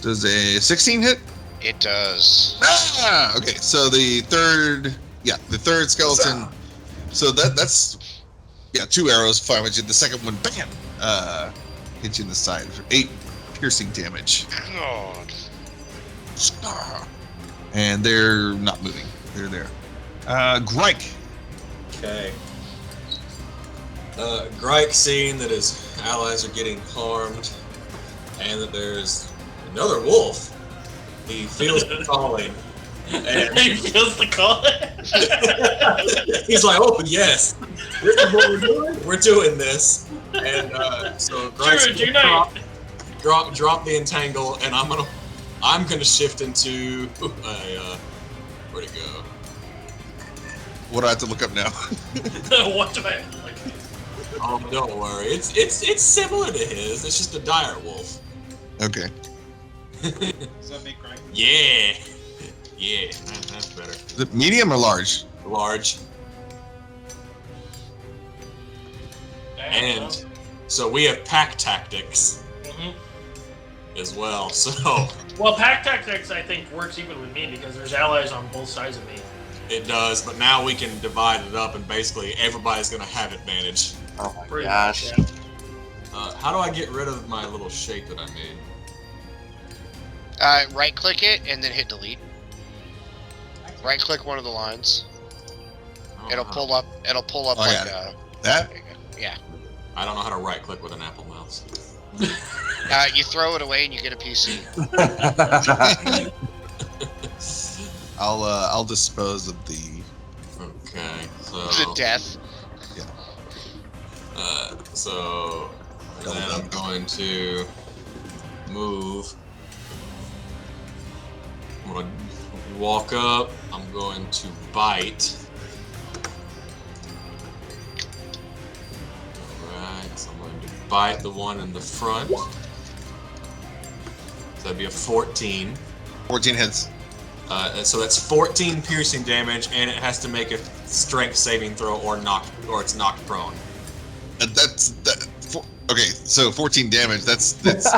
Does a 16 hit? It does. Ah, okay. So the third skeleton. So that's 2 arrows fire at you. The second one, bam, hits you in the side for 8 piercing damage. God. And they're not moving. They're there. Grike. Okay. Grike, seeing that his allies are getting harmed and that there's another wolf, he feels the calling. And He feels the call. he's like, "Oh yes, this is what we're doing. We're doing this." And so Grike's Druid, unite. drop the entangle, and I'm gonna shift into where'd it go? What do I have to look up now? What do I like? Oh, don't worry. It's similar to his. It's just a dire wolf. Okay. Does that make right? Yeah, yeah, that's better. Is it medium or large? Large. And so we have pack tactics as well. So well, pack tactics I think works even with me because there's allies on both sides of me. it does, but now we can divide it up, and basically everybody's gonna have advantage. Oh my Pretty gosh. much, yeah. How do I get rid of my little shape that I made? Right click it and then hit delete. Right click one of the lines. It'll pull up. It'll pull up Oh, I like got it. That? yeah. I don't know how to right click with an Apple mouse. You throw it away and you get a PC. I'll dispose of the. Okay, To so death. so and then I'm going to move. I'm gonna walk up. I'm going to bite. Alright, so I'm going to bite the one in the front. So that'd be a 14. 14 hits. And so that's 14 piercing damage, and it has to make a strength saving throw or it's knocked prone. Okay, so 14 damage. That's its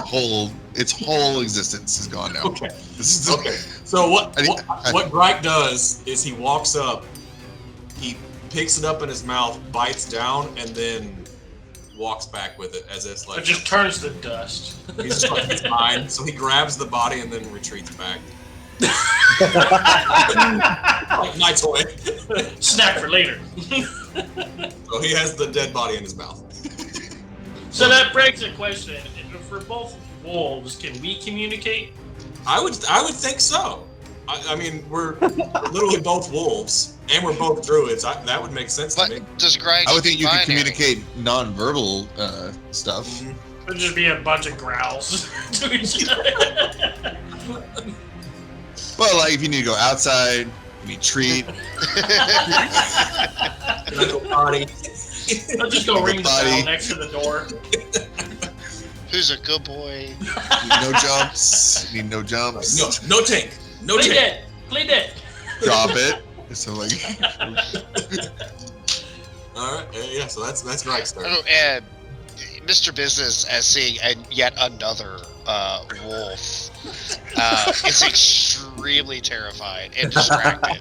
whole existence is gone now. Okay. This is Okay. So what I- Grike does is he walks up, he picks it up in his mouth, bites down, and then walks back with it as it's It like just turns to dust. he's just like it's mine. So he grabs the body and then retreats back. Like my toy. Snack for later. So he has the dead body in his mouth. So that begs a question: for both wolves, can we communicate? I would think so. I mean, we're literally both wolves, and we're both druids. That would make sense to me. But does Greg? I would think you could binary? communicate non-verbal stuff. It'd just be a bunch of growls to each other. Well, like if you need to go outside, retreat. Body. I'll just go ring the Body. bell next to the door. Who's a good boy? No jumps. Need no jumps. No tank. No Play tank. dead. Play dead. Drop it. So like. All right. Yeah. So that's Grike's turn. Oh, and Mr. Business, as seeing yet another wolf, is extremely terrified and distracted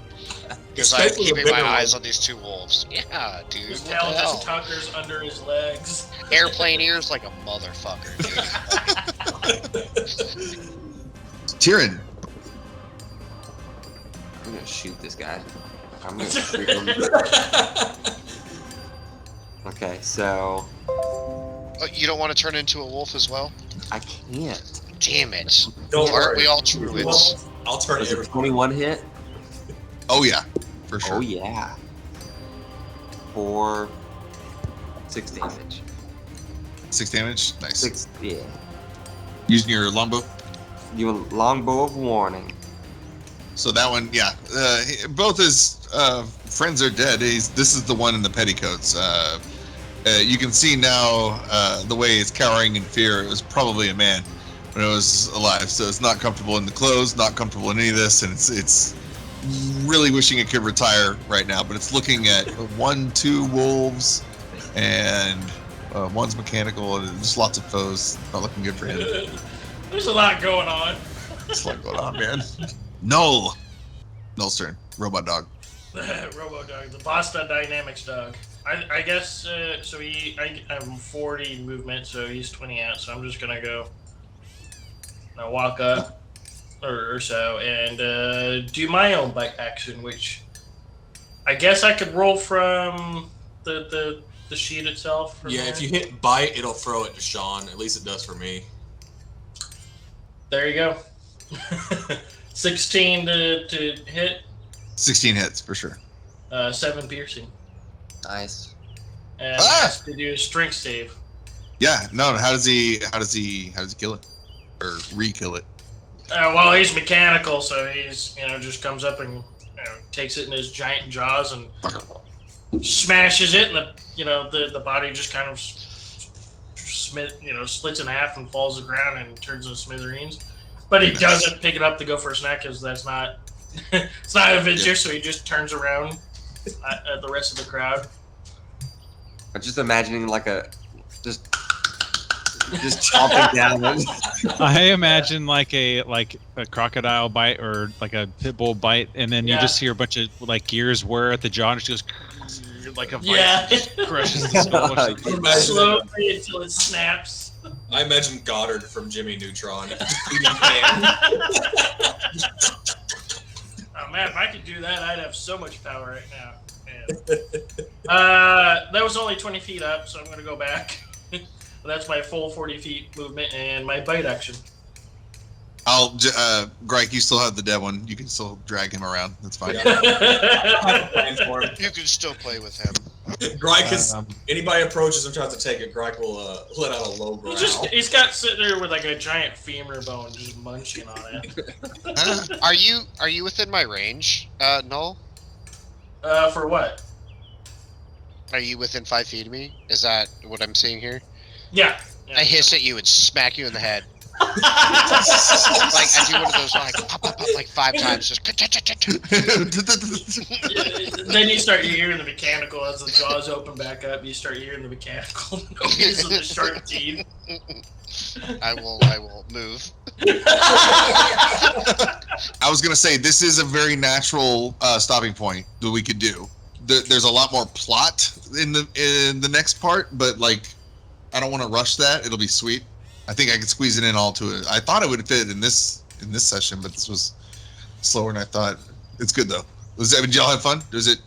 because I'm Especially a keeping my bigger eyes one. on these two wolves. Yeah, dude. His What the tail just hell? tuckers under his legs. Airplane ears like a motherfucker, dude. Tyrion. I'm gonna shoot this guy. I'm gonna shoot him. Okay, so Oh, you don't want to turn into a wolf as well? I can't. Damn it. Don't Aren't worry. we all druids? I'll turn Was it every 21 hit? Oh yeah, for sure. Oh yeah. For 6 damage. 6 damage. Nice. 6, yeah. Using your longbow. You a longbow of warning. So that one, yeah. Both his friends are dead. This is the one in the petticoats. You can see now the way it's cowering in fear. It was probably a man when it was alive. So it's not comfortable in the clothes, not comfortable in any of this, and it's really wishing it could retire right now. But it's looking at 2 wolves, and one's mechanical, and just lots of foes. Not looking good for him. There's a lot going on. What's going on, man? Null. Null's turn. Robot dog. Robo dog, the Boston Dynamics dog. I guess so. I'm 40 movement, so he's 20 out. So I'm just gonna go. I walk up or so and do my own bite action, which I guess I could roll from the the sheet itself? Yeah, if you hit bite, it'll throw it to Sean. At least it does for me. There you go. 16 to hit. 16 hits for sure. 7 piercing. Nice. And has to do a strength save. Yeah, no. How does he kill it, or re-kill it? Well, he's mechanical, so he's just comes up and takes it in his giant jaws and smashes it, and the body just kind of splits in half and falls to the ground and turns into smithereens. But he doesn't pick it up to go for a snack because that's not it's not adventure. So he just turns around at the rest of the crowd. I'm just imagining like just chomping down. I imagine like a crocodile bite or like a pit bull bite, and then you just hear a bunch of like gears whir at the jaw, and it just goes like a vice crushes the skull. Or something. Slowly until it snaps. I imagine Goddard from Jimmy Neutron. Oh man, if I could do that, I'd have so much power right now. That was only 20 feet up, so I'm going to go back. That's my full 40 feet movement and my bite action. Greg, you still have the dead one. You can still drag him around. That's fine. You can still play with him. Greg, anybody approaches and tries to take it, Greg will let out a low growl. He's got sitting there with like a giant femur bone just munching on it. Are you within my range, Null? For what? Are you within 5 feet of me? Is that what I'm seeing here? Yeah. I hiss at you and smack you in the head. Like I do one of those like pop, pop, pop, like 5 times, just. Then you start hearing the mechanical as the jaws open back up. You start hearing the mechanical noise of the sharp teeth. I will move. I was gonna say this is a very natural stopping point that we could do. There's a lot more plot in the next part, but like I don't want to rush that. It'll be sweet. I think I could squeeze it in all to it. I thought it would fit in this session, but this was slower than I thought. It's good though. Did y'all have fun?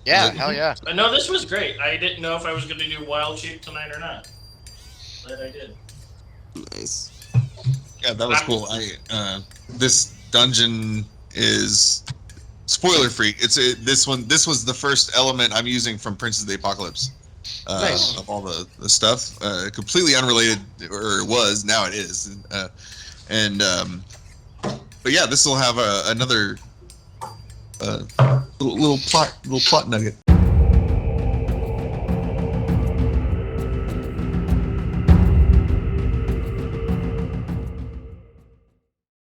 Yeah, hell yeah. No, this was great. I didn't know if I was going to do Wild Shape tonight or not, but I did. Nice. Yeah, that was cool. This dungeon is spoiler free. This was the first element I'm using from Princes of the Apocalypse. Nice. Of all the stuff, completely unrelated, or it was. Now it is, but yeah, this will have another little plot nugget.